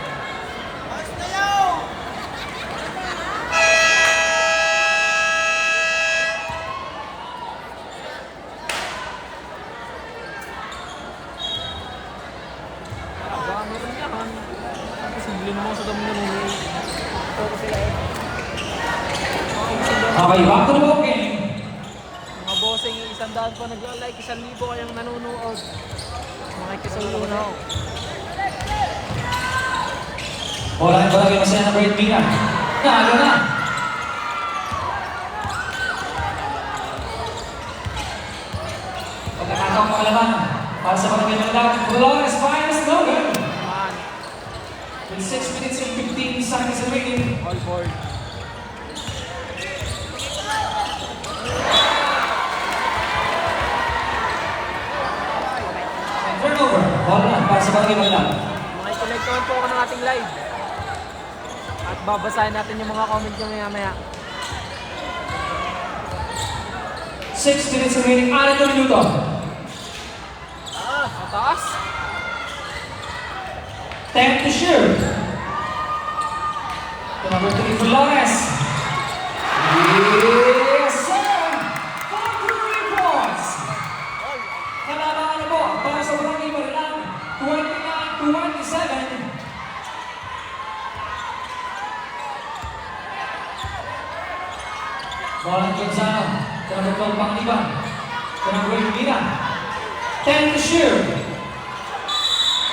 Baka meron yan. Simple mo sa dami ng mga Okay, back to the ball game. mga bossing, 100 pa nag-like, 1,000 kayong nanonood. Makikisunaw. Bola ng Barangay Masaya na Brad Mina. Nalo na. Pagkakataong pangalaman para sa Barangay Mandag. Flores fires no good. Man, With 6 minutes and 15 seconds remaining. all board. And turnover. Bola na para sa Barangay Mandag. Makikilike naman po ako ng ating live. At babasahin natin yung mga comment nyo maya-maya. 6 minutes remaining. 6 na minuto. Mataas. 10 to shoot. To number 3, Flores. Yes, sir! 43 points! Kalabangan na po para sa Barangay Marilang, 29-27. Bola Gonzalo. To number 12, Pangliban. To number 8, Mina. 10 to shoot.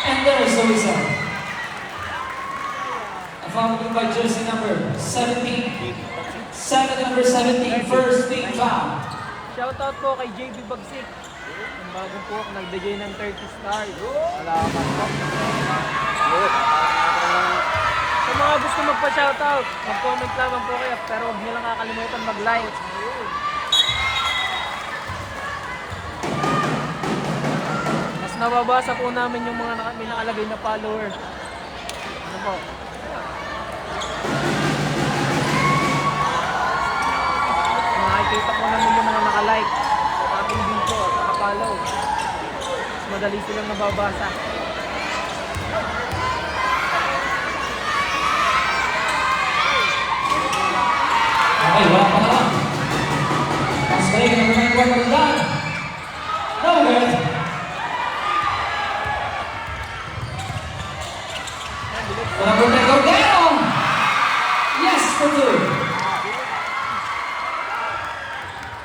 And there is the result. A foul by jersey number 17. Number 17, first team foul. Shoutout po kay JB Bagsik. Ang bagong po nagbigay ng 30 stars. Salamat po. Sa mga gusto magpa-shoutout, mag-comment lamang po kayo. Pero huwag niyo lang kakalimutan mag-like. Mas nababasa po namin yung mga may nakalagay na follower. Ano po? Nakikita po namin yung mga nakalike sa ating video at nakapollow. Mas madali silang nababasa. Okay, wala pa naman. Pass break, number 9, Marilang. No good. To number 10, go down. Yes, for 2.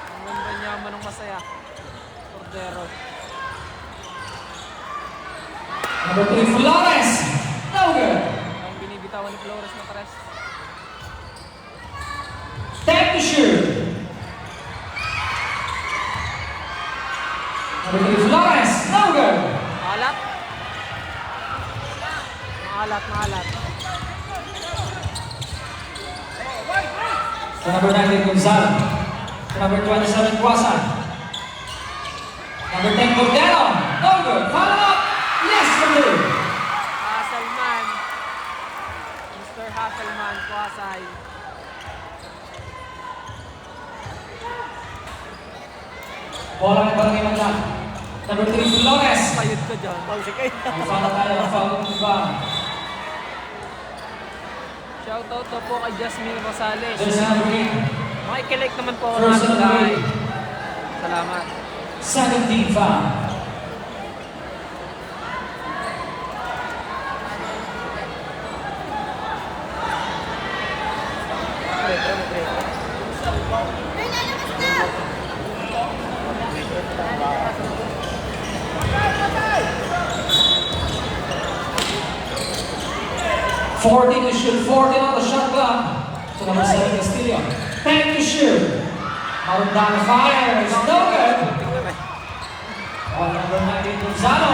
Ang ganda nyaman ng Masaya. Cordero. Number 3, Flores. No good. Ang binibitawan ni Flores na press. 10 to shoot. Number 3, Flores. No good. Maalat. Maalat. To number 19, Gonzalo. To number 27, Quasan. Number 10, Cordero. No good. Follow up. Yes, for 2. Hasselman. Mr. Hasselman, Kwasay. Bola ng Barangay Mandag. Number 3, Flores. Payod ko dyan. May foul tayo ng foul ng iba. Shoutout na po kay Jasmine Rosales. There's number 8. Makikilike naman po ako ng First ating number live. Salamat. 17 foul. Fourteen to shoot, 14 on the shot clock. To number 7, Castillo. 10 to shoot. Marundana fires, no good. On number 19, Gonzalo.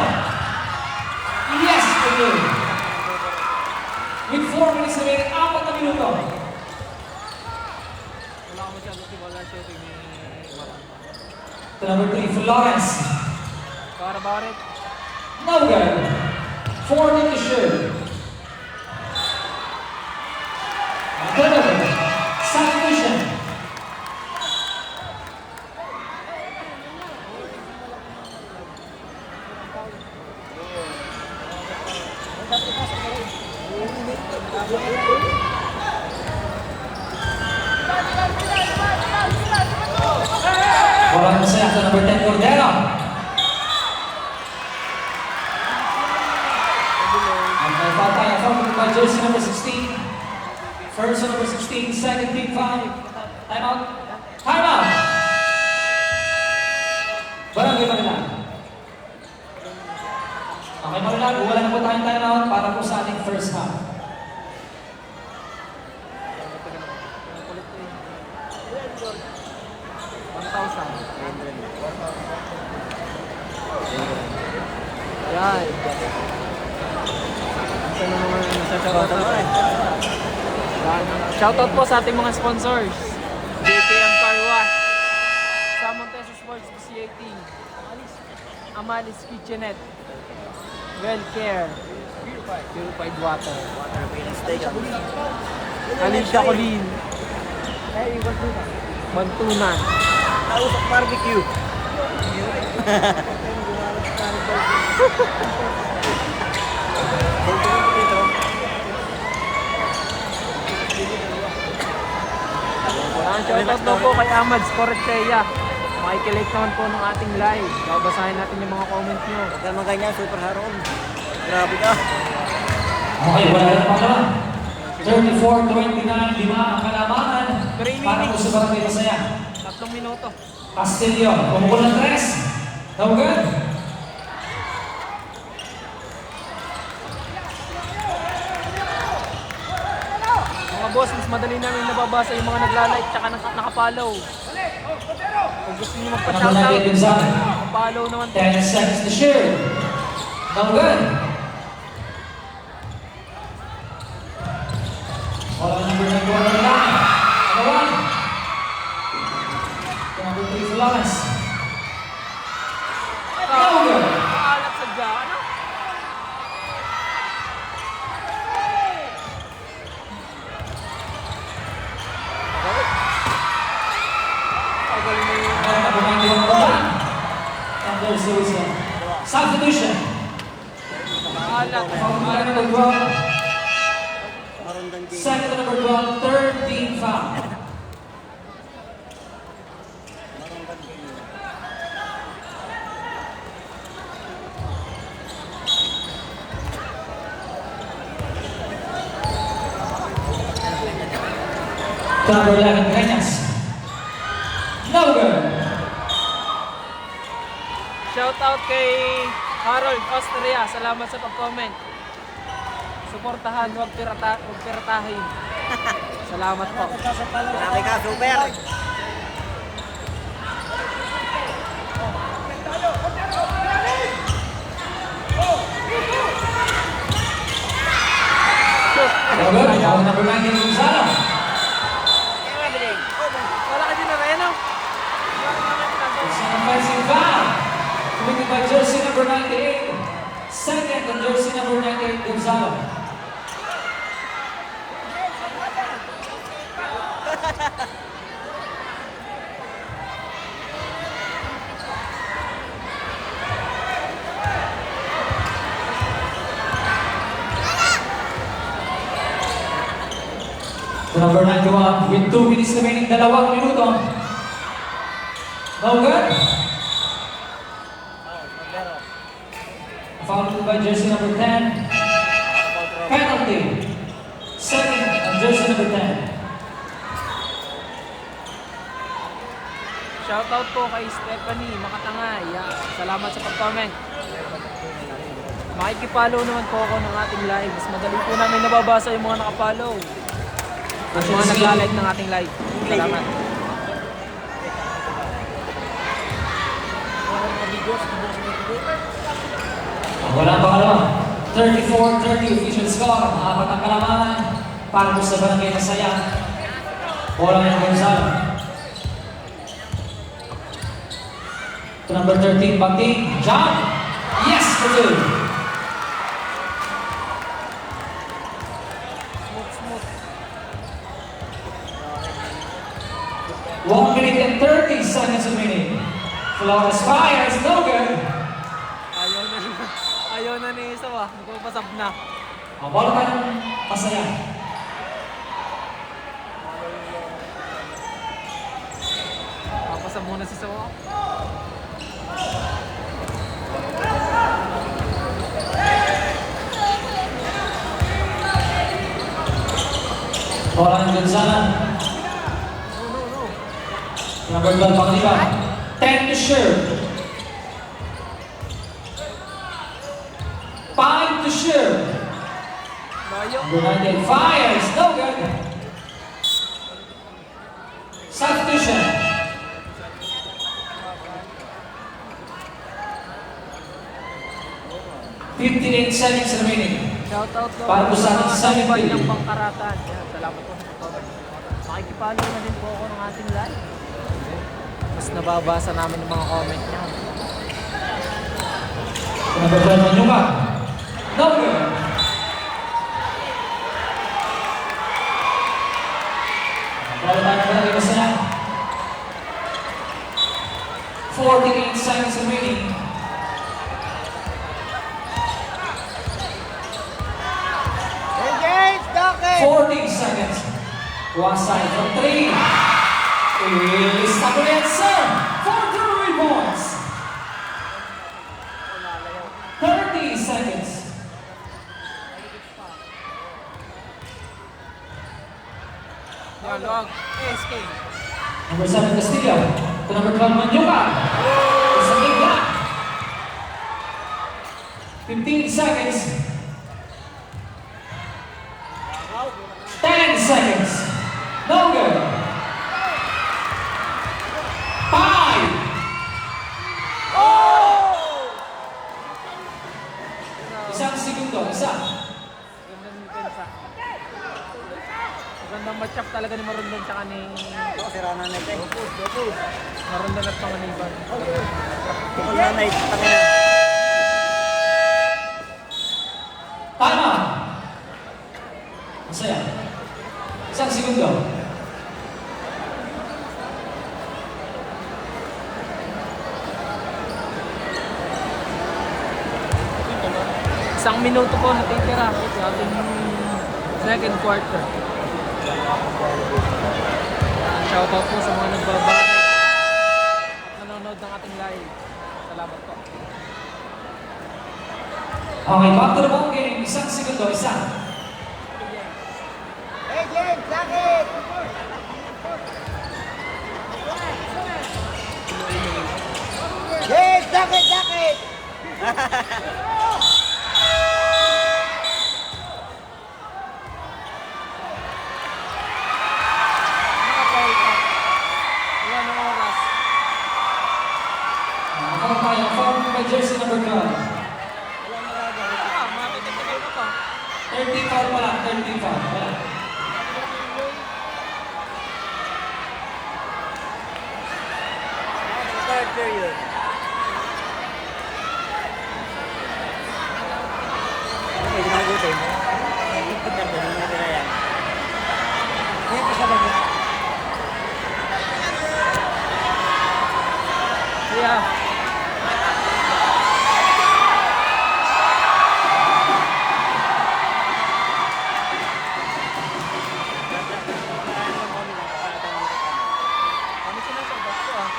Yes, for good. With 4 minutes remaining, 4 na minuto. Wala ko masyadong tiwala siya ni Marang. To number 3, Florence. What about it? No good. 4 to shoot. Turnover. Substitution. Walang masaya to number 10, Cordero. And may foul tayo, foul by jersey number 16. First on number 16, second team foul. Timeout. Timeout! Barangay Marilag. Okay, Marilag, wala na po tayong timeout para po sa ating first half. Yan. Ito na naman sa shoutout po sa ating mga sponsors. JKM Car Wash, Samon Tesa Sports PCAT, Amalis Kitchenette, Well-Care, Purified Water, Alicia Colleen, Bantunan, Tausok barbecue. Shoutout daw po kay Ahmad Sportseya. Makikilike naman po ng ating live. Babasahin natin yung mga comment nyo. Huwag naman ganyan, super haron. Grabe ka. Okay, wala na pa naman. 34-29, 5 ang kalamangan. Para po sa Barangay Masaya. 3 minuto. Castillo, pumukul ng 3. No good. Mga boss, mas madali namin nababasa yung mga nagla-like tsaka nakapollow. Kung gusto nyo magpa-shoutout, nakapollow naman po. 10 seconds to shoot. No good. Wala number 9 going on line. Number 1. Number 3 for Lawrence. No good. Alat sa dyan, ano? Number 9 going on line. And there's the substitution. Alat. Foul number 12. Marundang game. Second to number 12, third team foul. Marundang game. To number 11, Cañas. No good. Shoutout kay Harold Austria. Salamat sa pag-comment. Suportahan, huwag piratahin. Salamat po. Grabe ka, super. No good. Foul number 19, Gonzalo. Wala ka din na rin, no? It's an offensive foul. Committed by jersey number 98. Second on jersey number 98, Gonzalo. To number 91, with 2 minutes remaining, 2 minuto. No good. Fouled by jersey number 10. Penalty. Second on jersey number 10. Shoutout po kay Stephanie Makatangay. Salamat sa pag-comment. Makikipollow naman po ako ng ating live. Mas madali po namin nababasa yung mga nakapollow. At mga nagla-like ng ating live. Salamat. Wala pa kalaman. 34-30 official score. 4 ang kalamangan. Para po sa Barangay Masaya. Bola ng Gonzalo. To number 13, Banting. Jump. Yes, for good. Smooth. 1 minute and 30 seconds remaining. Flores fires, no good. Ayaw na ni Isaw ah. Nagpapasab na. Ang bola pa ng pasaya. Papasab muna si Isaw ah. Bola ng Gonzala. Number 12, Pangaliba. 10 to serve. 5 to serve. Layo. United fires, no good. Substitution. 58 seconds remaining. Shoutout daw. Para po sa ating mga Sunny kalibay Day. ng Pangkaratan. Yan, salamat po. Makikipalo na din po ako ng ating live. Mas nababasa namin yung mga comment niya. Number 12, Manyuka. No good. Bola tayo na rin masaya. 48 seconds remaining. James, Docket! 40 seconds. One side from 3. Is Takulenser for 3 points. 30 seconds. Yan, luwag. SK. Number 7, Castillo. To number 12, Manyuka. It's a big gap. 15 seconds. 10 seconds. No good. 5. Isang segundo. Isa. Gandang depensa. Magandang matchup talaga ni Marundon tsaka ni Ako, si Rana Knight eh. Marundon at Panganiban. Rana Knight, tangina. Tama. Masaya. Isang segundo. Isang minuto po natitira sa ating second quarter. Shoutout po sa mga nagbabalik at nanonood ng ating live. Salamat po. Okay, back to the ball game. Isang segundo. Isa. Hey, James, Docket! James, Docket! Nakapaul pa. Wala ng oras. Nakakawag tayo. Foul by jersey number 12. Matitigil ka pa. 30 foul pala. 30 foul. Wala. Third period. Pwede na hugutin. Ipit na ba? Hindi natin na yan. Hindi pa siya mag- Yeah. Ano sinasagot ko ah?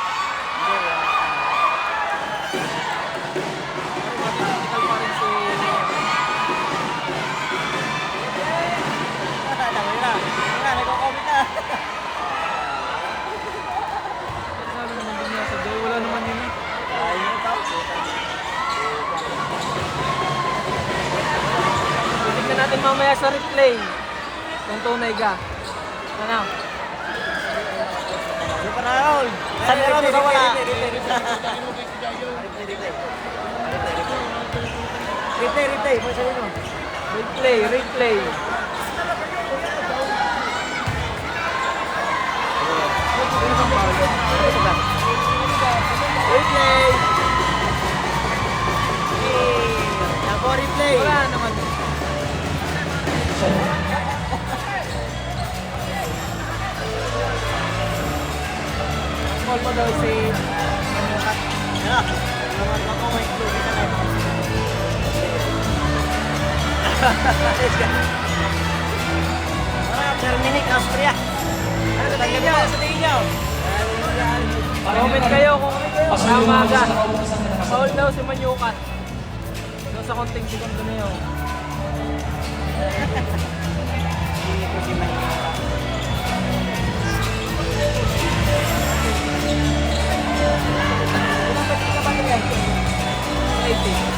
Matitigal pa rin si... Alam mo yun na. Nagko-comment na. Sabi naman din niya sa day, wala naman yun eh. Ayun na tao. Tignan natin mamaya sa replay. Kung tunay ka. Ano? Super Raul. Saan meron sa wala? Replay. Pwede sabihin mo. Replay. Replay! Yan po, replay! Wala naman. Call mo daw si Manukat. Ano? Naman ako may clue. Kita na ito. Terminik, Austria. Ano sa tingin nyo? Sa tingin nyo? Comment kayo kung tama ka. Foul daw si Manukat. So sa konting segundo na yun. Ito si Manila. Ilang pati ka ba nila? 80.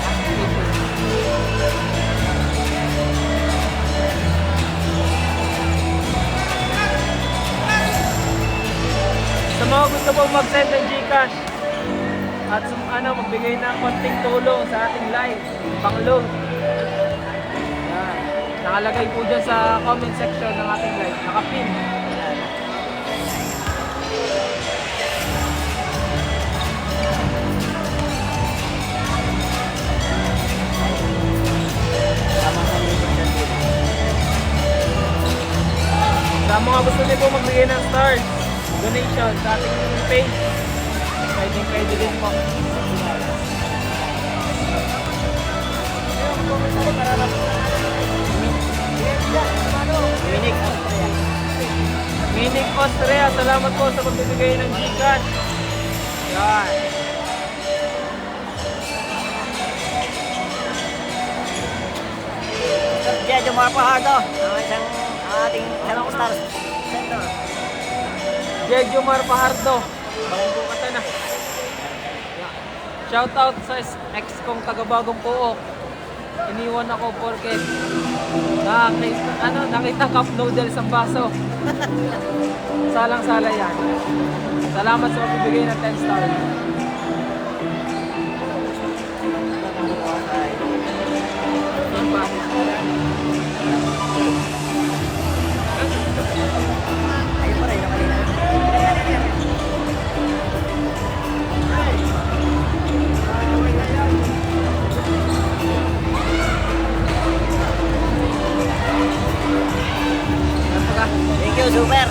Sa mga gusto pong mag-send ng Gcash at magbigay ng konting tulong sa ating live, pang-load. Yan. Nakalagay po dyan sa comment section ng ating live. Nakapin. Sa mga gusto niyo po magbigay ng stars, donation sa ating page, pwede din po. Minik, Austria. Minik Austria, salamat po sa pagbibigay ng Gcash. Yan. Medyo mapahardo. Ang ating stars center. Jejo Mar Pahardo. Bagong kata na. Shout out sa ex kong taga-Bagong Puok. Iniwan ako porket nakita cup noodles ang baso. Salang-sala yan. Salamat sa pagbibigay ng 10 stars. Yan pa. Ayun pa rin, nakalina. Thank you, super.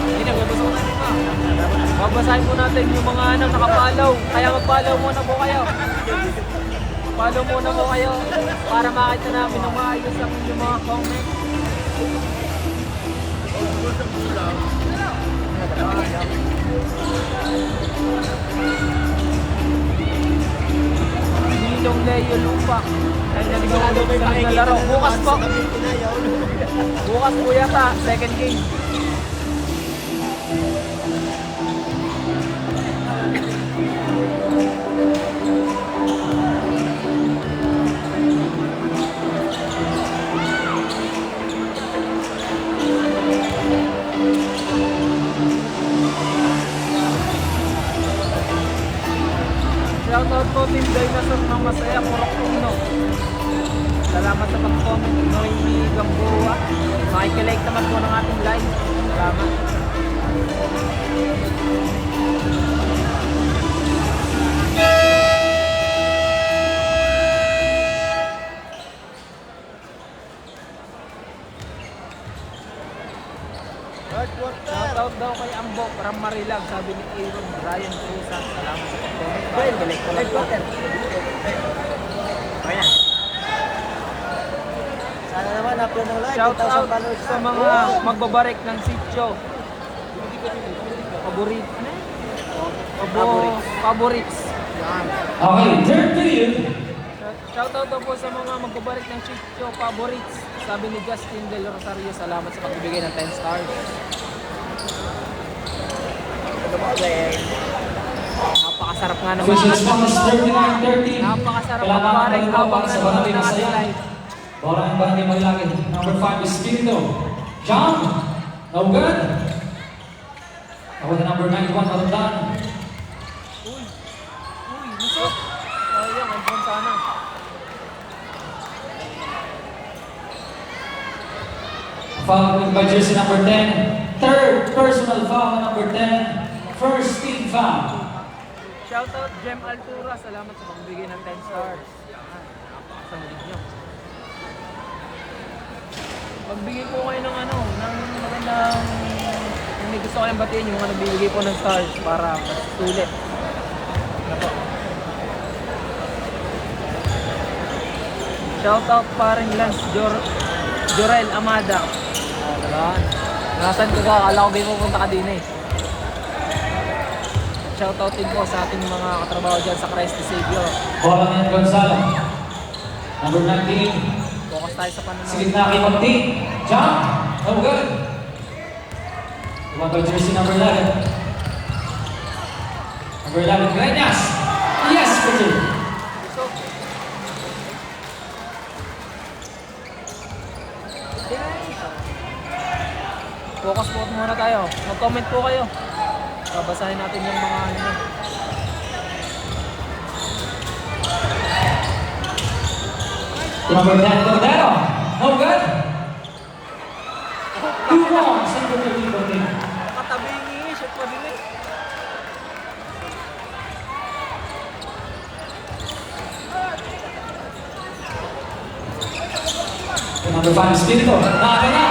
Hindi na, babasahin po natin yung mga nakapalaw. Kaya mag-follow muna po kayo. Follow muna po kayo para makita namin ng maayos ang inyong mga comment. Nilong Leo Lupa. Ay naligaw sa kanyang laro. Bukas po. Bukas po yata, second game. Shoutout po Team Dinosaur ng Masaya, Purok Puno. Salamat sa pag-comment, Noemi Gamboa. Makikilike naman po ng ating live. Salamat. Shoutout daw kay Ambo from Marilag, sabi ni Aaron Brian Cruzan. Salamat sa pag-comment. Okay na. Sana naman upload ng live. Shout 2,000 out followers sa na. mga magbabarek ng sityo. Favorites. Okay, third period. Shout out daw po sa mga magbabarek ng sityo favorites. Sabi ni Justin Del Rosario, salamat sa pagbibigay ng 10 stars. Napakasarap nga naman. Official scores 39-13. Napakasarap Kailangan magbabarek ng habang sa nanonood Barangay ng ating Masaya. live. Bola ng Barangay Marilaki. Number 5 is Spirito. John. No good. Ako na number 91, Marandan. Uy, lusot. Oh, yan, andun sana. Followed by jersey number 10, Third personal foul, number 10. First team foul. Shoutout Jem Altura, salamat sa pagbigay ng 10 stars. Napakasamlig nyo. Magbigay po kayo ng ng magandang, kung may gusto kayong batiin yung mga nagbibigay po ng stars para mas sulit. Ano po? Shoutout pa rin Lance Jorel Amada. Diba? Nasaan ka ka? Akala ko ba yung pupunta ka din eh. Shoutout din po sa ating mga katrabaho dyan sa Christ the Savior. Bolan Gonzalo. Number 19. Focus tayo sa pananaw. Sige na kay Magdi. Jump. Oh, good. Tumataw jersey number 11. Number 11, Greñas. Yes, good. Focus po muna tayo. Mag-comment po kayo. Babasahin natin yung mga ano. Number 10, Cordero. No good. 2 wrongs. Number 13, Cordero. Katabi ni shoot pa din eh. Number 5, Espirito. Naka na.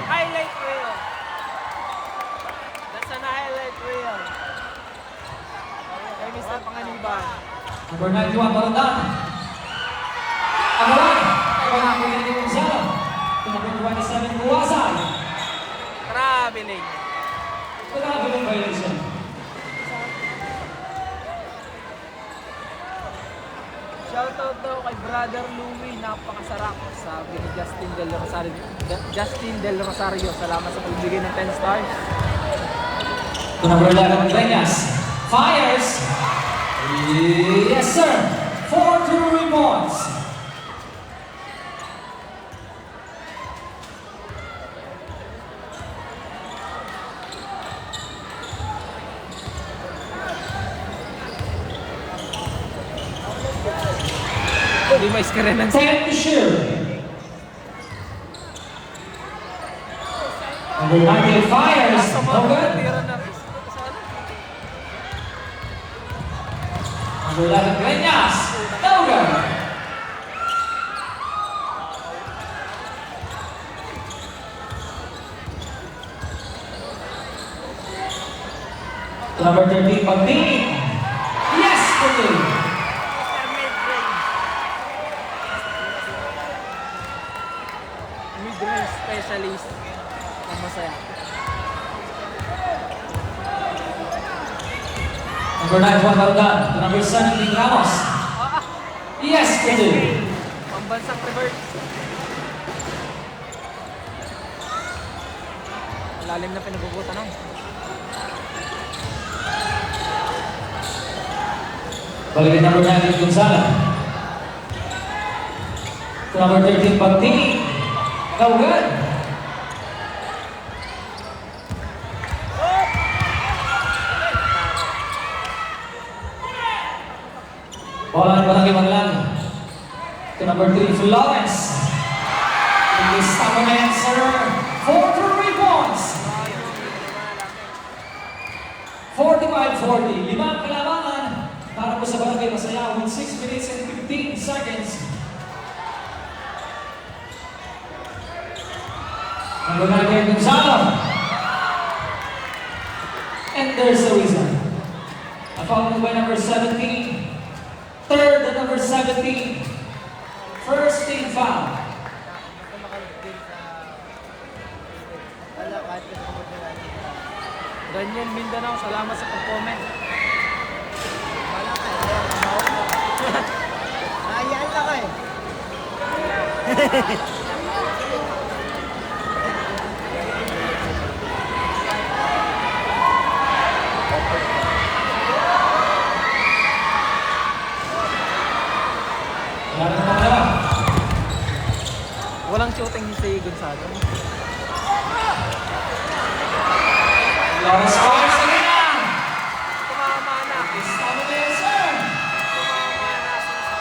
Highlight reel. That's an highlight reel. Kay Mr. Panganiban. Number 91, Barandan. Agaran. Pangako ni Gonzalo. Number 27, Buwasan. Traveling. Grabe ng violation. Shoutout daw kay Brother Louie, napakasarap. Sabi ni Justin Del Rosario. Justin Del Rosario, salamat sa pagbigay ng 10 stars. To number 11, Greñas. Fires. Yes, sir. 4 rebounds. Hindi mais ka rin ng 10 to shoot. Number 19, Fires. No good. tira na. Number 11, Greñas. No good. Number 13, Pagdini. Yes, Pagdini. Mid-range specialist. Ang masaya. Number 9, Juan Barandan. To number 17, Ramos. Yes, Pagdini. Pambansang reverse. Malalim na pinagugutan ng. Balikin number 19, Gonzalo. To number 13, Pagdini. No good. Bola ni Barangay Maglan. To number 3, Florence. It is an answer. 4 rebounds. 45-40. 5 kalamangan para po sa Barangay Masaya with 6 minutes and 15 seconds. Number 19, Gonzalo. And there's the reason. Followed by number 17. Third, the number 17. First team foul. Daniel Mindanao, salamat sa pag-comment. Nahayaan ka eh. Wala na naman na. Walang shooting si Gonzalo. Lawrence scores again. Tumama na. This time it is, sir. Tumama na si Mr.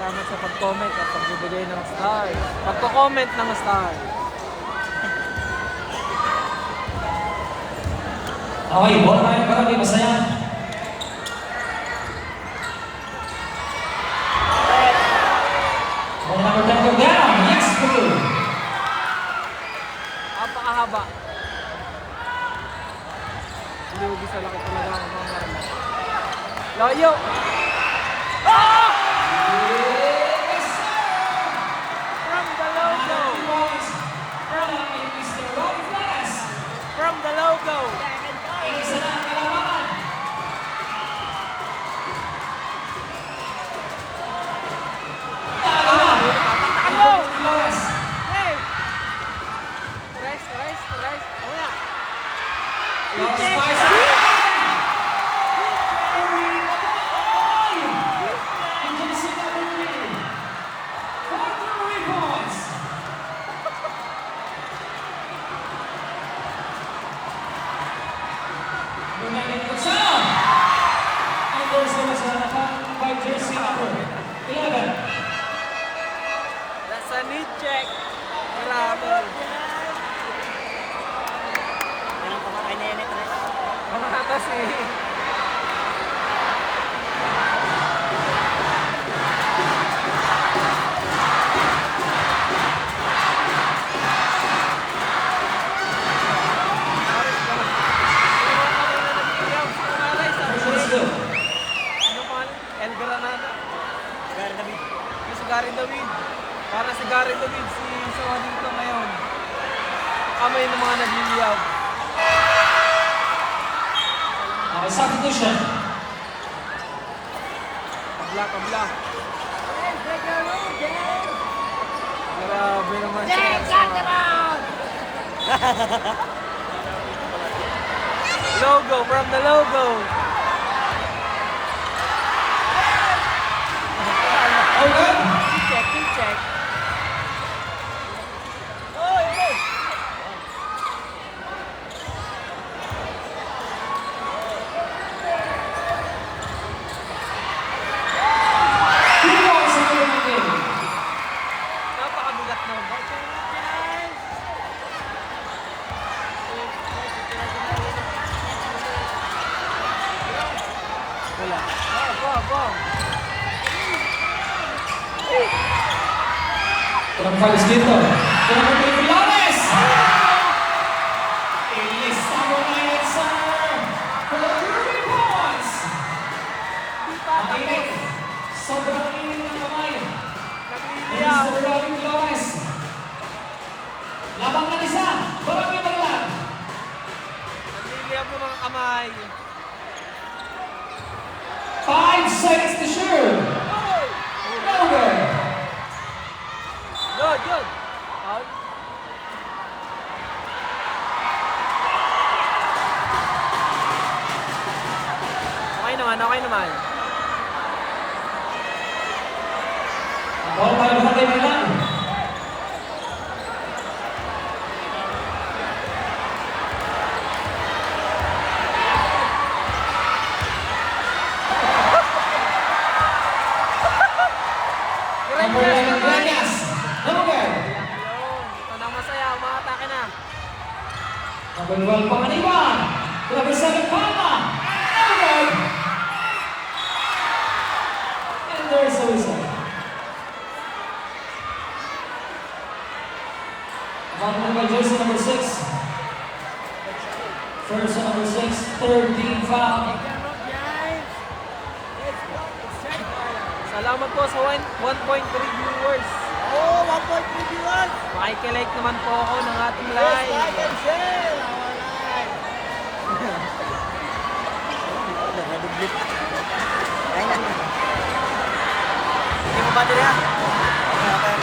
salamat sa pag-comment at pagbibigay ng stars. Pagko-comment ng stars. Okay, bola tayo marami, masaya. Ball number 10 go down. Yes, blue. Napakahaba. Lugi sa laki talaga ang mga marami. Layo! Yes, sir. From the logo! Mr. Rob Flash. From the logo! Isa na ang kalamangan. Ano? Flores. Hey! Rest, rest, rest. Oh, yeah. Flores fires it. Agency number 3. 43 points. United Gonzalo. And there's always a by jersey number 11. That's a need check. Grabe. Mga atas eh. Let's go. Ano man? El Granada. Si Gary David. Para si Gary David, si Sawa dito ngayon. Kamay ng mga nagliliyaw. Okay, substitution. Kabla, kabla. Grabe naman siya. Logo, from the logo. Oh, good. Check, check. Two points in the game. Napakabigat naman. Wala. Bom. Kurang falis dito. Kurang may Flores! Ilista mo na yan, sir! For 3 points! Ang init. Sobrang init ng kamay. Nagliliyaw. Mr. Robin Flores. Labang na isa. Barangay Baglan. Nagliliyaw mo mga kamay. 5 seconds to shoot. Over. Good. Out. Okay naman. Ball by Barangay Baglan. Number 11, Blancas. Number Ito na masaya, umakatake na. Number 12, Pangaliwan. Number 7, Palma. Over. And there's a whistle. One by jersey number 6. First number 6, third team foul. Salamat po sa 1.3 viewers. Oh, 1.3 viewers! Makikilike naman po ako ng ating live. Like and share! Our live! Nadublit. Ayun na. Hindi mo ba dila? Okay.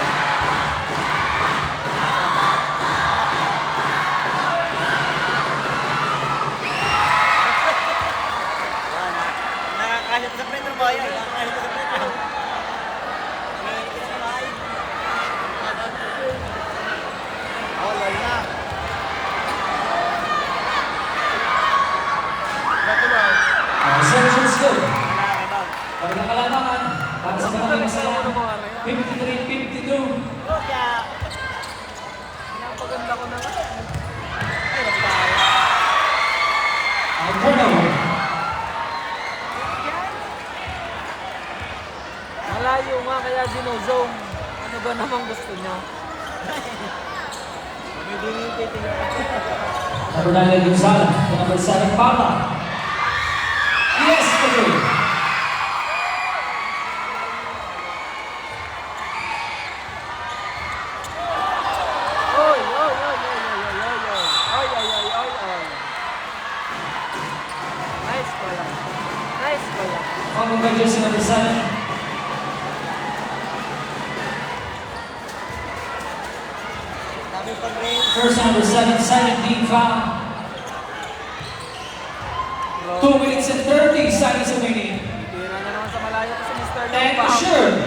Nakakahit sa preno ba yan? Nakakahit sa preno. Oh, lol na. Reception's good. Wala, rebound. Pag nakalamangan, para sa Ang mga galing sa masaya. mga 53-52. Pinapaganda ko na nga. Ang turnover. Malayo nga kaya ginozone. Ano ba namang gusto nyo? Number 9, Gonzalo. Number 7, Papa. Yes, okay. Oy, oy, oy, oy, oy, oy, oy, oy. Oy, oy, oy, oy, oy. Nice ko lang. Nice ko lang. Followed by jersey number 7. First number 7, Silent Team foul. 2 minutes and 30 seconds remaining. Tira na naman sa malayo ko si Mr. And Lomba. assured.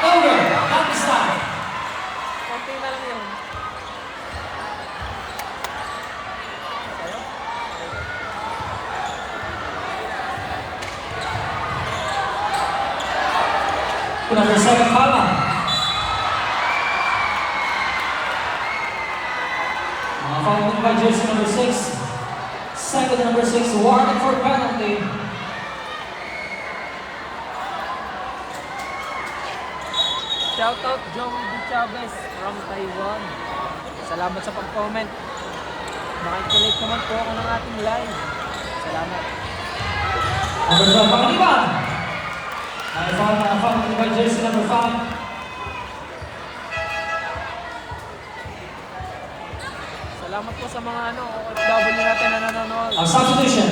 Over. Not this time. Konti na lang yun. To number 7, Papa. Followed by jersey number 6. Second number 6, warning for penalty. Shout out Joey D. Chavez from Taiwan. Salamat sa pag-comment. Nakikinig naman po ako ng ating live. Salamat. Number 12, Pangaliban. Followed by jersey number 5. Salamat po sa mga OFW natin na nanonood. Our substitution.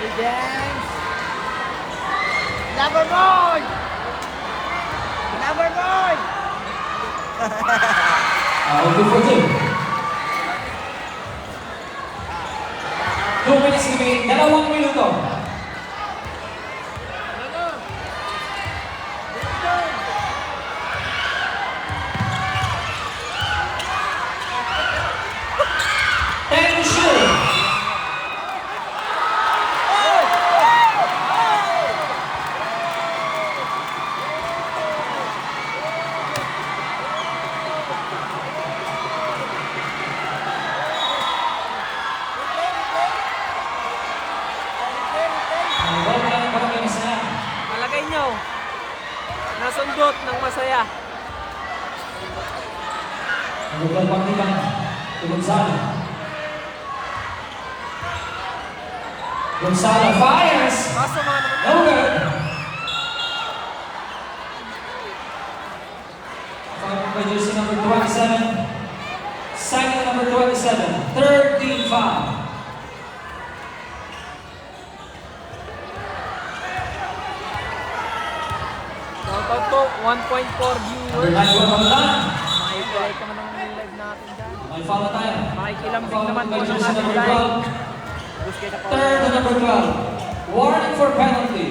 Hey, James! Lover boy! Lover boy! Good for 2. 2 minutes remaining. 2 minuto. And shoot. Malagay nyo. Nasundot ng masaya. Ang pagtikan to Gonzalo. Gonzalo fires. Kaso mga naman. No good. Followed by jersey number 27. Second number 27. Third team foul. Shout out po, 1.4 Number viewers. 9, Pangaliban. Makikilig naman ng live natin dyan. May foul na tayo. Makikilambing naman Followed po by ng jersey ating number live. 12. Third and number 12. Warning for penalty.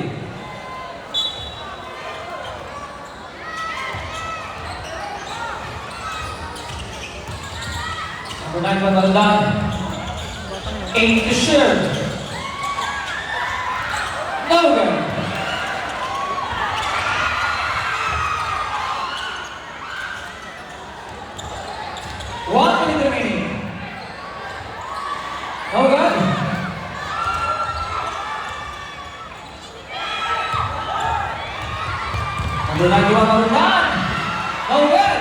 Number 9, Pangaliban. 8 to shirt. No good. One minute remaining. No good. Number 91, Pangaliban. No good.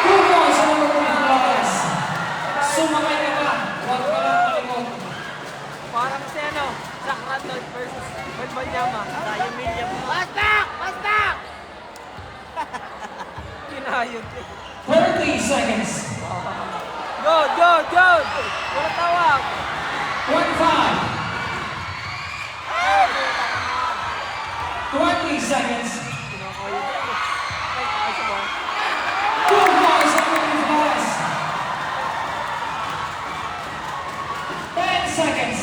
2 points sa number 2 ng Flores. Sumakay ka pa. Huwag ka lang malimot. Parang si Zach Randolph versus Wembanyama. Tayo William. Basta! Basta! Kinayod. 30 seconds. Go, go, go! Wala tawag. 25. 20 seconds. Kinakayod ako. Ay, ayos mo. 2 points sa number 2 Flores. 10 seconds.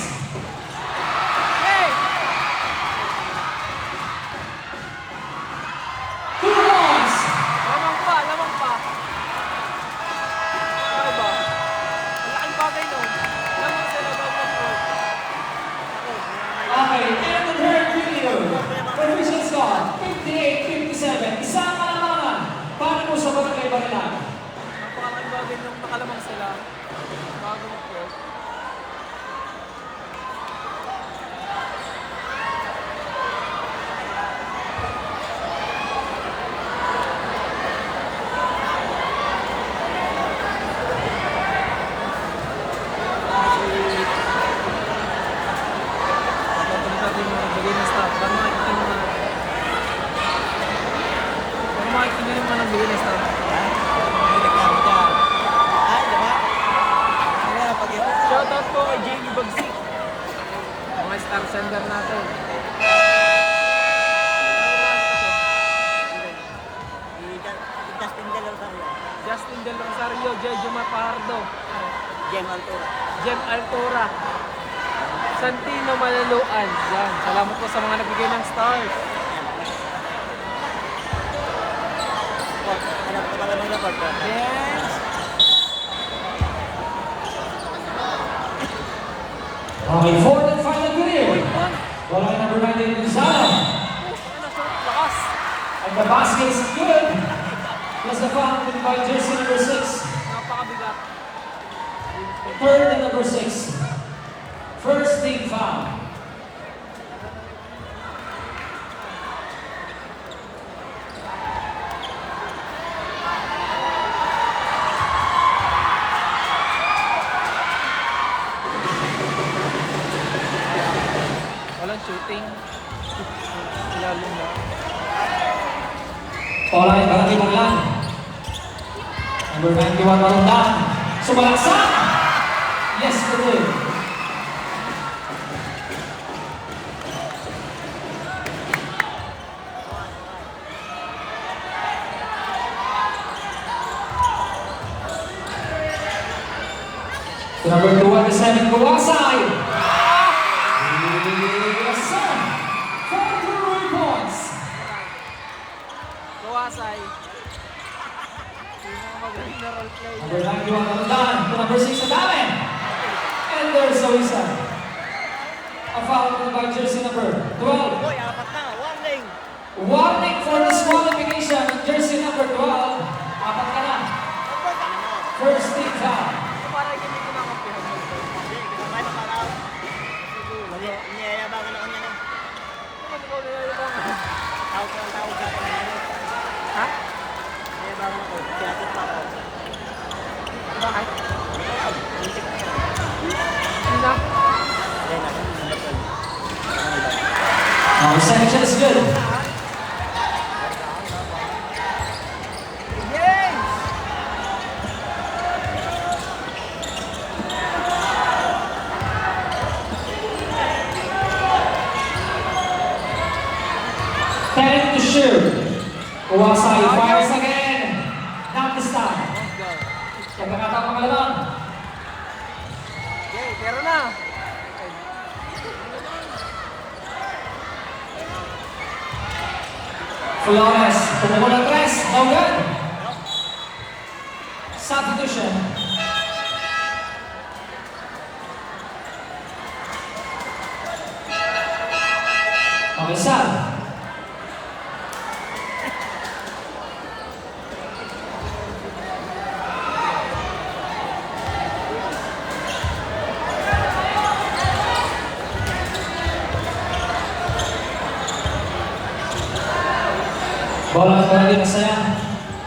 lang. Bago mag-press. Tapos natin yung mga bigay ng staff. Para makikita nyo na. Para makikita nyo yung mga nagbigay ng staff. Ay, di ba? Ano yan, pag Shoutout po kay Jamie Bagsik. Mga star sender natin. Justin Del Rosario. Justin Del Rosario, Jejo Mapardo, Jem Altura. Jem Altura, Santino Malaluan. Yan. Salamat po sa mga nagbigay ng stars. Ano po pala ng report ko? Yes. Okay, fourth and final period. Bola kay number 19, Luzano. Ano, sarap lakas. And the basket is good. Plus the foul by jersey number 6. Napakabigat. Third and number 6. First team foul. Walang shooting. Ilalim na. Bola kay Barangay Maglan. Number 91, Marundan. Sumalaksak! Yes, good. To number 207, Kawasai. Yes, sir. 4 points. Kawasai. Yung mga magaling na role play. Number 91, Ramadan. To number 6, Adame. And there's Soisa. A foul by jersey number 12. Boy, apat na. Warning! Warning for disqualification. Jersey number 12. Apat ka na. First team foul. So, parang hindi ko nakampihan mo. Hindi, kinamay sa paraw. Mali, niyayabangan ako niya na. Ano ko nilalabangan? Tawag ko ng tawag sa kanya. Ha? Niyayabangan ako. Sinatid pa ako. Bakit? Hindi na. Hindi na. Number 12. Our second shot is good. Yes! Ten to shoot. Kawasai fires again. Not this time. Let's go. Pagkakataon pangalawang. Okay, pero na. Flores, tumuko ng 3. No good. Substitution. Okay, sub. Bola para din masaya.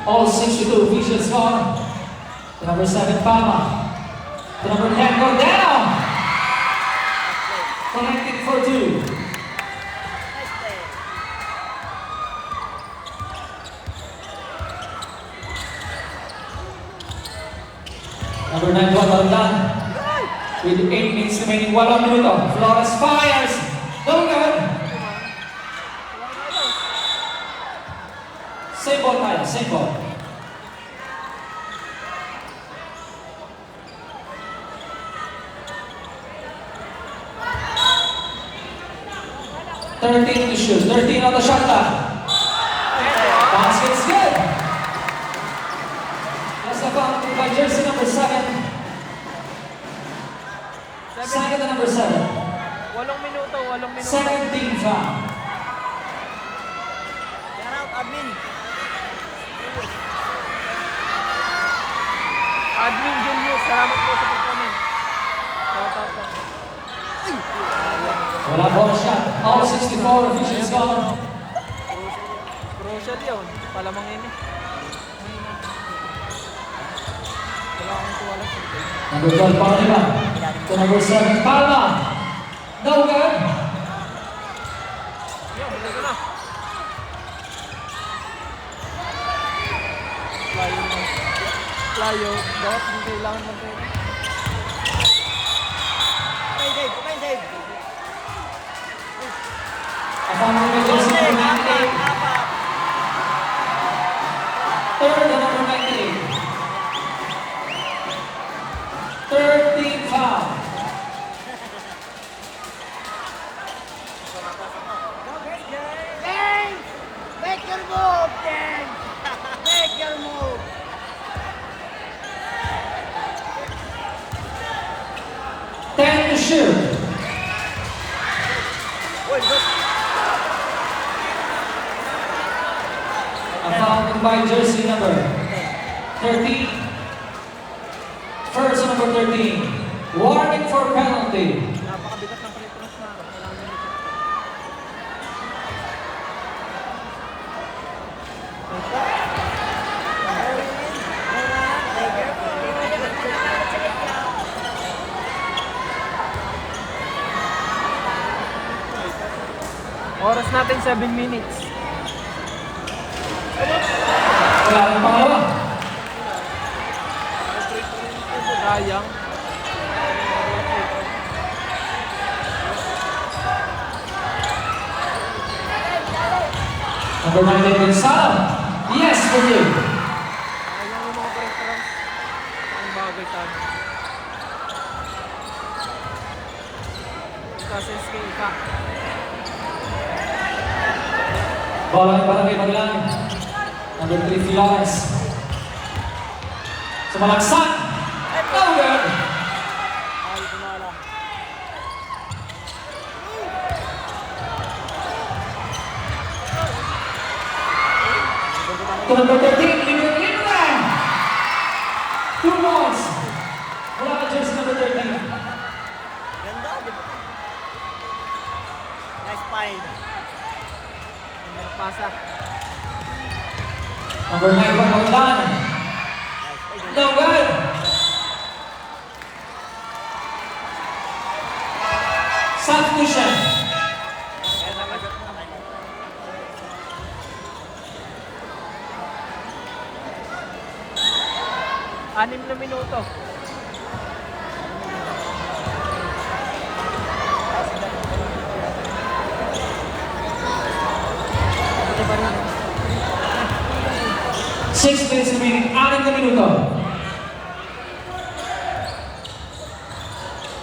All 62 officials score. To number 7, Palma. To number 10, Cordero. Connecting for 2. Nice play. Number 9, Juan with 8 minutes remaining, 1 minuto. Flores fires. No good. Same ball tayo, same ball. Thirteen to shoot. 13 on the shot clock. Basket's good. That's the foul by jersey number 7. Second to number 7. 8 minuto. Second team foul. Shout out, admin. Admin Julius. salamat po sa pag-comment. Shout out po. Wala po ang shot. All 64 officials gone. Crucial yun. Palamang ini. Wala akong tuwala sa ito. Number 12, Palma. To number 7, Palma. No good. Yan, balik ko na. Flyo naman. Flyo. Dapat hindi kailangan ng pera. Save. Kasama ko yung jersey number 98. Third and number 98. 13 foul. James! Make your move, James! Make your move! Ten to shoot. A foul by jersey number 13. First number 13. Warning for penalty. Napakabigat ng free throws na. Kailangan nyo nito. Oras natin 7 minutes. Wala nang pangalawa. Sayang. Number 19, Gonzalo. Yes for you. Sayang yung mga free throws. Ang bagay tayo. Kasi SK ka. Bola ng Barangay Maglan. Number 3, Flores. Sumalagsak. No good. To number 13, Libre. 2 points. Wala ka jersey number 13. Ganda, di ba? Nice find. Pasa. Number 9, Maglan. No good. Substitution. Anim na minuto. Ito ba rin? 6 minutes remaining. 6 na minuto.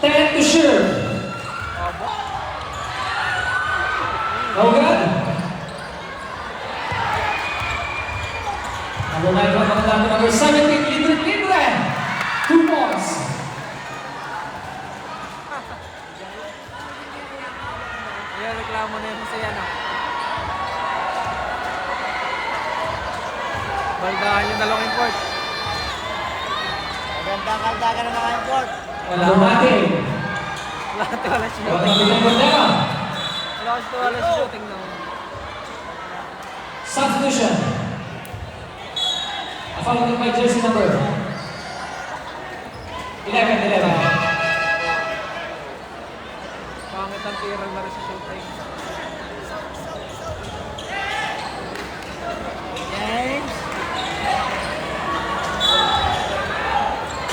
10 to shoot. No good. Number 9, Maglan. Number 17, Libre. 2 points. Ayan, reklamo na yun sa yan ah. Baldahan yung dalawang import. Maganda na mga import. Number 19. Wala kasi wala shooting. Pagkabilang Bordera. Wala kasi wala shooting na. Substitution. A foul by jersey number 11. Pangit ang tira na rin sa shooting. James!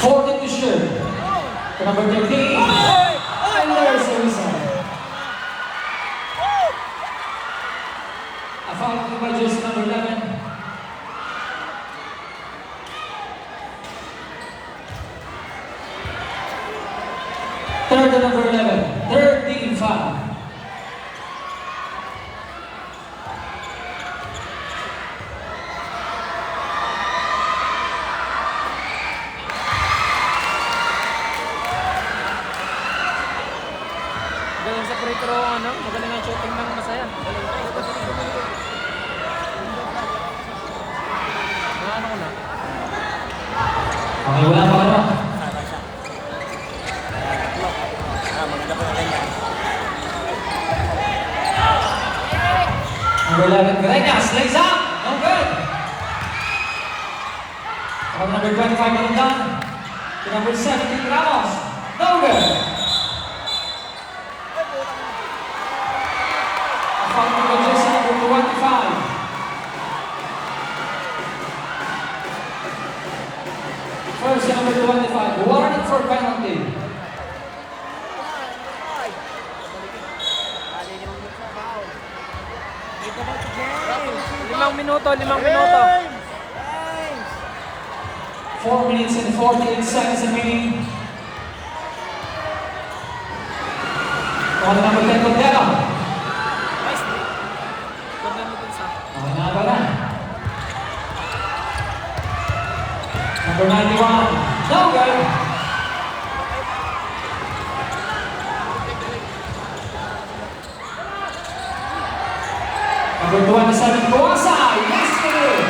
14 to shoot. To number 13. And there's the whistle. A foul by jersey number 11. Third to number 11. 13 foul. Galing sa free throw, ano? Magaling ang shooting ng masaya. Galing. Ano ko na? Okay, wala pa ano. Number 11, Greñas, lays up. No good. On number 25, Malundan. To number 17, Ramos. No good. A foul number jersey number 25. First number 25, warning for penalty. Limang minuto, 4 minutes and 48 seconds remaining. On number 10, Cordero. Nice day. Ganda mo dun sa... Okay na ba na? Number 91, no good. Number 27, Kuwasa, yes good.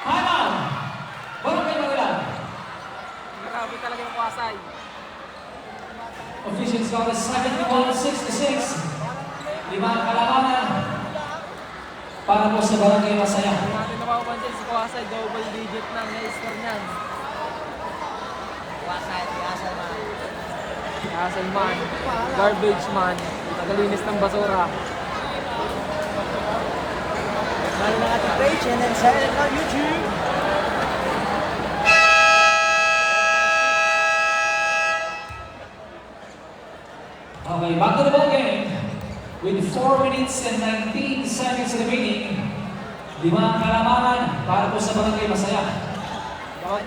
Time out. Barangay Manila. Grabe talaga yung Kwasay. Officials got a 71-66. 5 kalabanan para po sa Barangay Masaya. Kung natin napapansin si Kwasay, double digit na na-score niyan. Hassle man, garbage man, tagalinis ng basura. Mahal na ating page and then sa YouTube. Okay, back to the ball game. With 4 minutes and 19 seconds remaining. 5 kalabanan para po sa Barangay Masaya.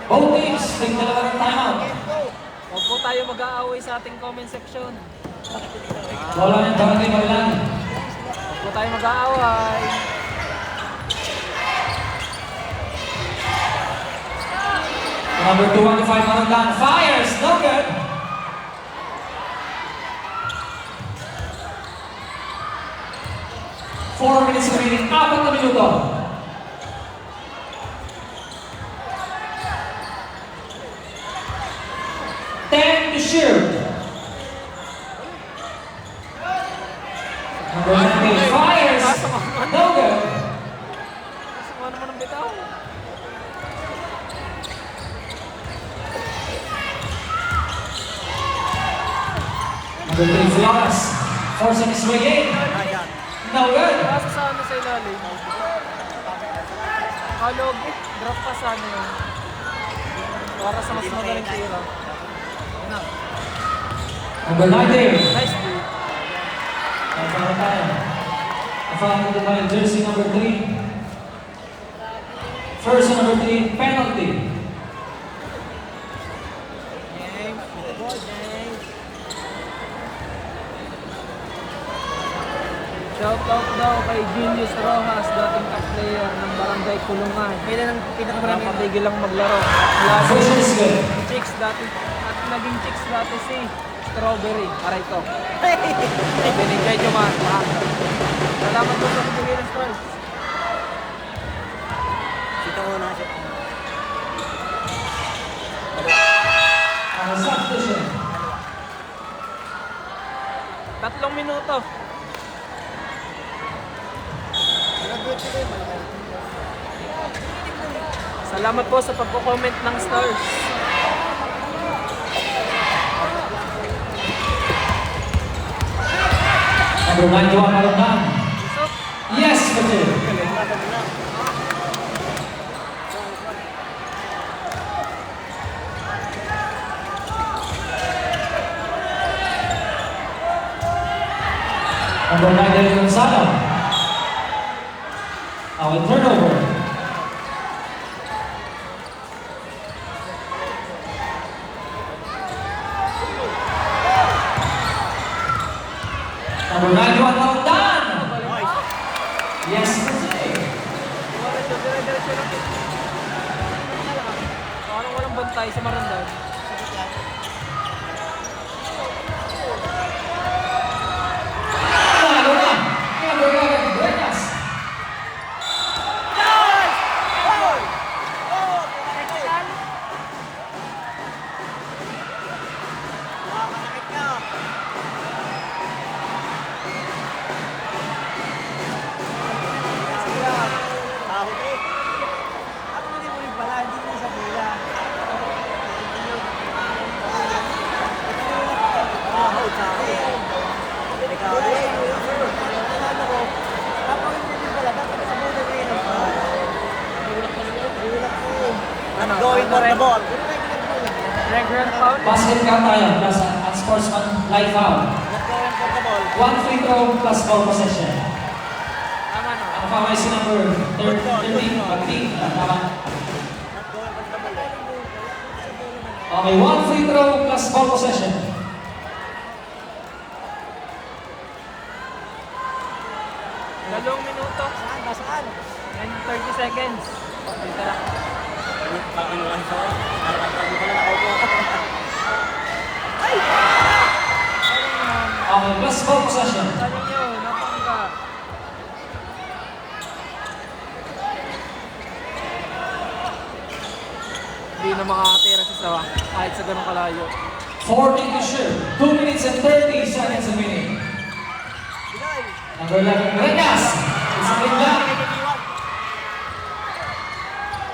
Both teams, take dalawa ng timeout. Huwag po tayo mag-aaway sa ating comment section. Bola ng Barangay Marilan. Huwag po tayo mag-aaway. Number 215, Manundan fires, no good. Four minutes remaining, 4 na minuto. Ten to shoot. Number 19 fires, no good. Suma naman ang bitaw. Number 3 Flores, forcing his way in. No good. Kaso sa ano sa ilalim? Kalog, drop pa sa ano yun. Para sa mas magaling tira. Number 19. Nice play. Nafahan tayo. Nafahan tayo by jersey number 3. First number 3, penalty. Shoutout daw kay Julius Rojas, dating top player ng Barangay Kulungan. Kailan ang pinakamarami Napatigil lang maglaro. First is good. Chicks dati, at naging chicks dati si Strawberry. Aray ko. Binigay nyo man. Salamat po sa pagbigay ng stars. Sito ko na siya. Substitution. 3 minuto. Salamat po sa pagko-comment ng stars. Number 91, Malundan. Yes, Patil. Number 9, Derek Gonzalo. Our turnover. Number 91, Malundan. Yes, Patil. Dire-diretso lang. Parang walang bantay sa Marandan. Lalo na. Number 11, Bretas. Sahod. Delikado yan. Ano ko, kapag-ibig pala, dapat sa muna rin. Ano? Going for the ball. Regular foul? Basket count tayo plus at sportsman live foul. Not going for the ball. 1 free throw plus ball possession. Tama no? Ang foul ay si number 13, Magting. Tama. Not going for the ball. Okay, 1 free throw plus ball possession. Dalawang minuto. Saan? Saan? And 30 seconds. Dito lang. Ano lang siya? Nakakatabi ko na nakaupo. Okay, plus ball possession. Sabi nyo, napangga. Hindi na makakatira si Sawa kahit sa ganong kalayo. 40 to shoot. 2 minutes and 30 seconds a minute. Number 11, Regas. It's a big block.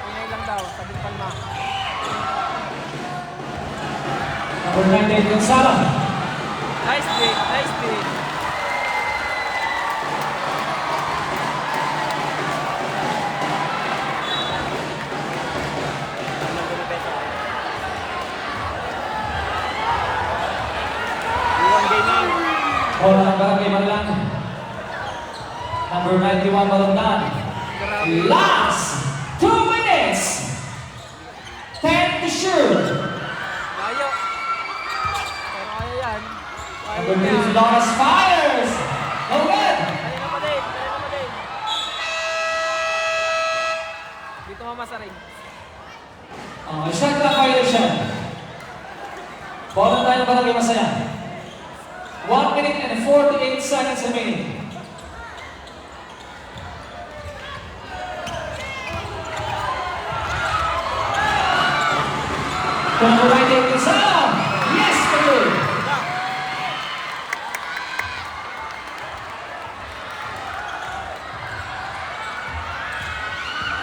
Ingay lang daw, sabing palma. Number 19, Gonzalo. Nice pick, nice pick. Bola ng Barangay Marilang. Number 91, Balondan. Last 2 minutes. 10 to shoot. Layo. Pero kaya yan. Kaya Number yan. 2, Flores fires. No good. Kaya na pa din, kaya na pa din. Dito mamasa rin. Shot clock violation. Bola tayo ng Barangay Masaya. 1 minute and 48 seconds remaining. Number 19, Gonzalo. Yes, good.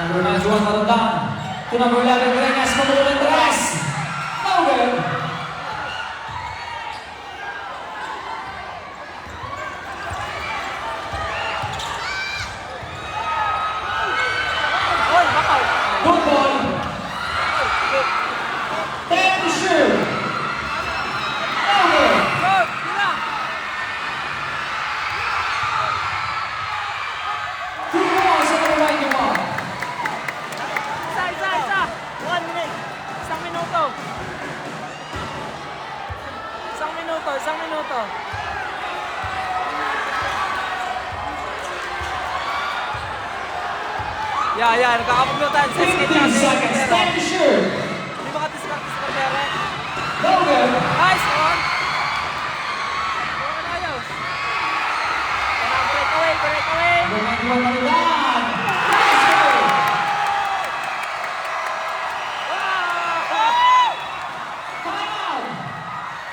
Number 91, Marundan. To number 11, Regas, Mamulo Andres. No good. Oy, bakaw! Good ball. 10 to shoot. No good. Good! Sila! 2 balls on number 91. Isa! 1 minute. Isang minuto! Isang minuto! Yeah, nagkakapaglutan. 15 seconds. 10 to shoot. Hindi makadiskarte sa karera. No good. Nice one! Bukan ayos. Break away! Number 91, Marundan. Nice goal. Time.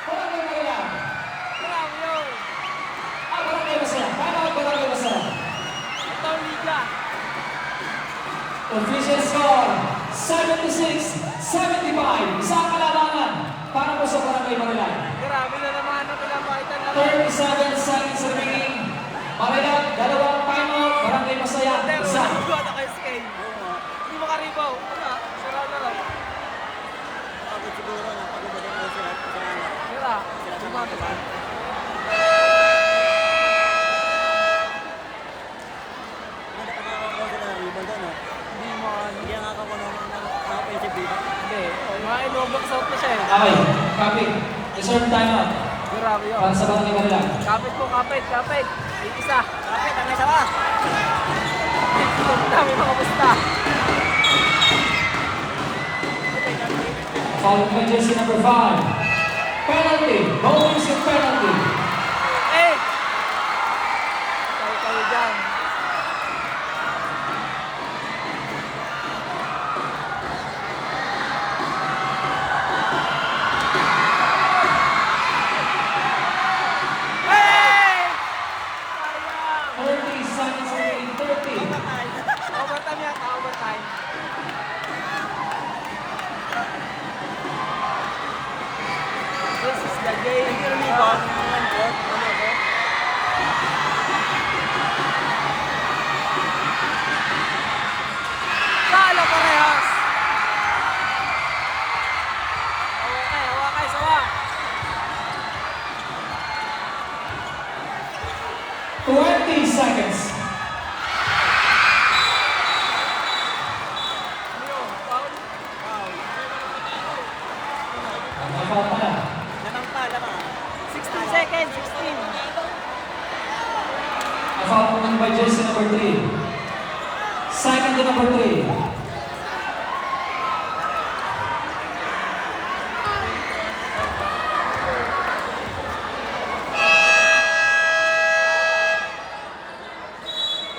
Barangay Marilang. Grabe yun! Barangay Masaya. Time out, Barangay Masaya. Ito ang liga. Official score, 76-75. Isang kalabangan para po sa Barangay Marilang. Grabe na naman ang pinapaitan na. 37 seconds remaining. Marilang, dalawang timeout. Barangay Masaya, isa. Nagbuhat ako yung scale. Hindi makaribaw. Wala, sira na lang. Pagod siguro na pagod ako sila. Sira. Bumati pa. Hindi mo ano. Hindi ang ako ng offensive dito. Hindi. Mga ino-box out na siya eh. Okay, copy. Reserve timeout Grabe yun. para sa Barangay Marilang. Kapit po, kapit. May isa. Kapit, ang isa ba? Dami mga basta. Followed by jersey number 5. Penalty. Bowling yung penalty. Eh! Kayo dyan. Hey! Sayang! 30 seconds remaining. 30. Overtime yata, overtime. This is Talo parehas. Hawakay, sawa. 20 seconds. Nakafoul pa na. 16 seconds, 16. Nakafoul pa naman by jersey number 3. Second to number 3.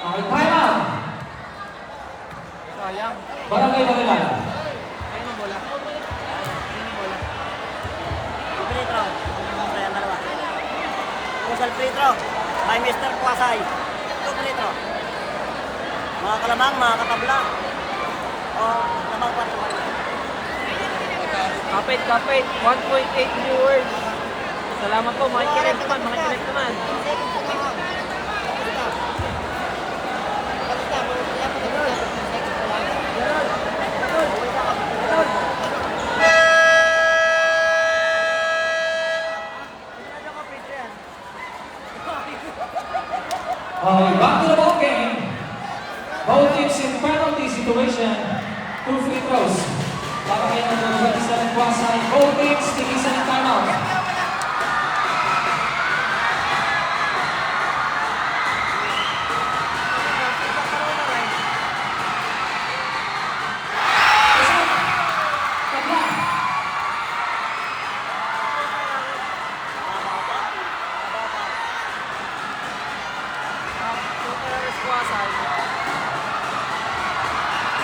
Okay, time out. Sayang. Barangay Barilan. Ayun ang bola. Free throw. Sayang dalawa. Kusal free throw. By Mr. Kwasay. Ito free throw. Mga kalamang, mga katabla. O, lamang pa naman. Kapit. 1.8 viewers. Salamat po, makikinig naman. Okay, back to the ball game. Both teams in penalty situation. 2 free throws. Para kayo ng 27 Kwasay. Both teams, tigisan ng timeout.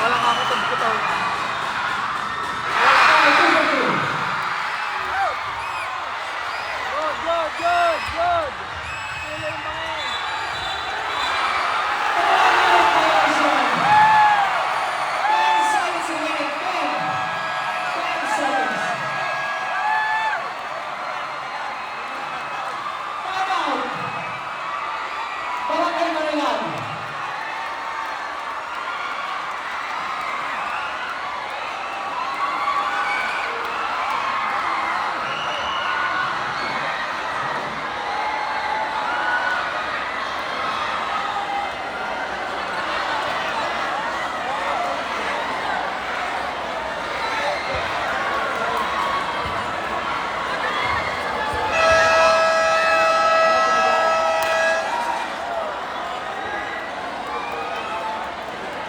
Walang kakatog-kutog. Good. Tuloy yung bangin. 10 seconds remaining. 10 seconds. Timeout. Barangay Barilan.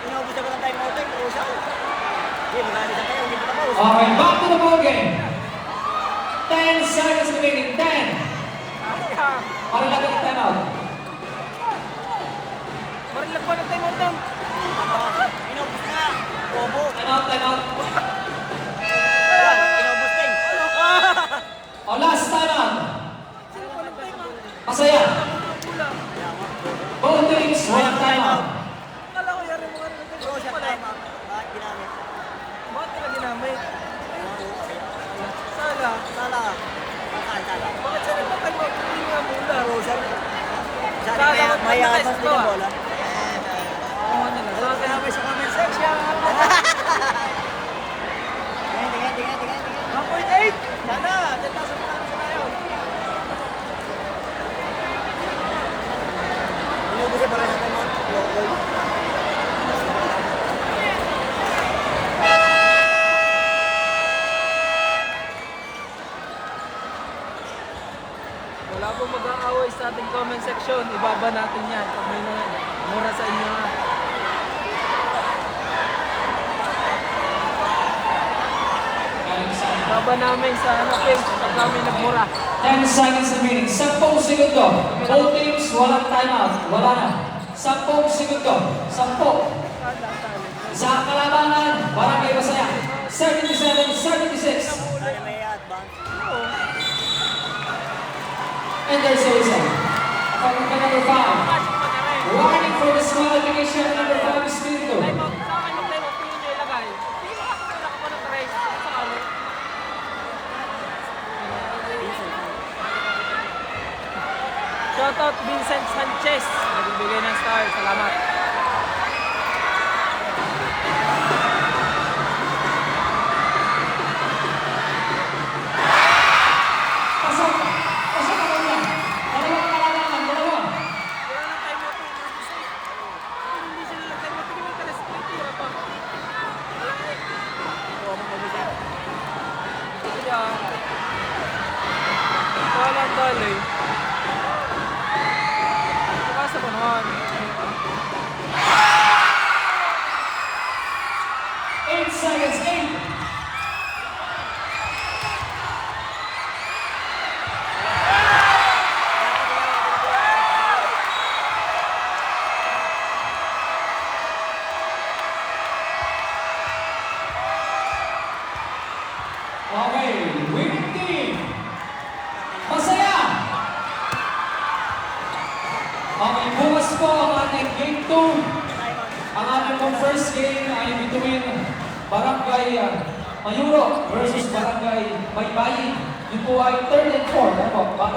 Inaubos na ko ng time out eh, kusal. Hindi, marami sa tayo, hindi pa tapos. Okay, back to the ball game. 10 seconds remaining. 10. Marilag ang timeout. Marilag pa ng time out down. Inaubos na. Bobo. Timeout. Yan, inaubos na eh. O, last timeout. Masaya. Both teams, walang timeout. Akala ko yari mo kanina. Oo, siya time out. Bakit ginamit? Bakit ka na ginamit? Sala. Sala. Sala. Bakit siya nagpa-time out? Hindi nga mula. Oo, siya. Sala, May magpapatay abang sa din to, ang ah. bola. Oo, ano lang. Ano sinabi sa comment section? Tingnan. 1.8. Sana, dyan tayo sa mga sa tayo. Inaubos na pala sa time out. Local. Wala pong mag-aaway sa ating comment section. Ibaba natin yan. Pag may mura sa inyo nga. Ibaba namin sa page pag kami nagmura. 10 seconds remaining. 10 segundo. Both teams, walang timeout. Wala na. 10 segundo. 10. Sa kalabanan, Barangay Masaya. 77-76. Sana may advance. And there's a whistle. From number 5. Warning for the disqualification, number 5 is Spirito. Time out. Sa akin yung time out. Tingin nyo ilagay. Hindi makakatulak ko ng race. Sakali. Shoutout Vincent Sanchez. Nagbibigay ng star. Salamat. Pasok! Pasok ako niya! Dalawa ang kailangan, dalawa! Wala nang time out. Hindi sila nag-time out. Tingnan mo pala sa tira pa. Kaya, wala ang dali. Pagkasa pa naman. 8 seconds, 8! Okay, winning team! Masaya! Okay, bukas po ang ating game 2. Ang ating pong first game ay between Barangay Mayuro versus Barangay Baybayin. Yun po ay 3rd and 4th. Ano po? Baka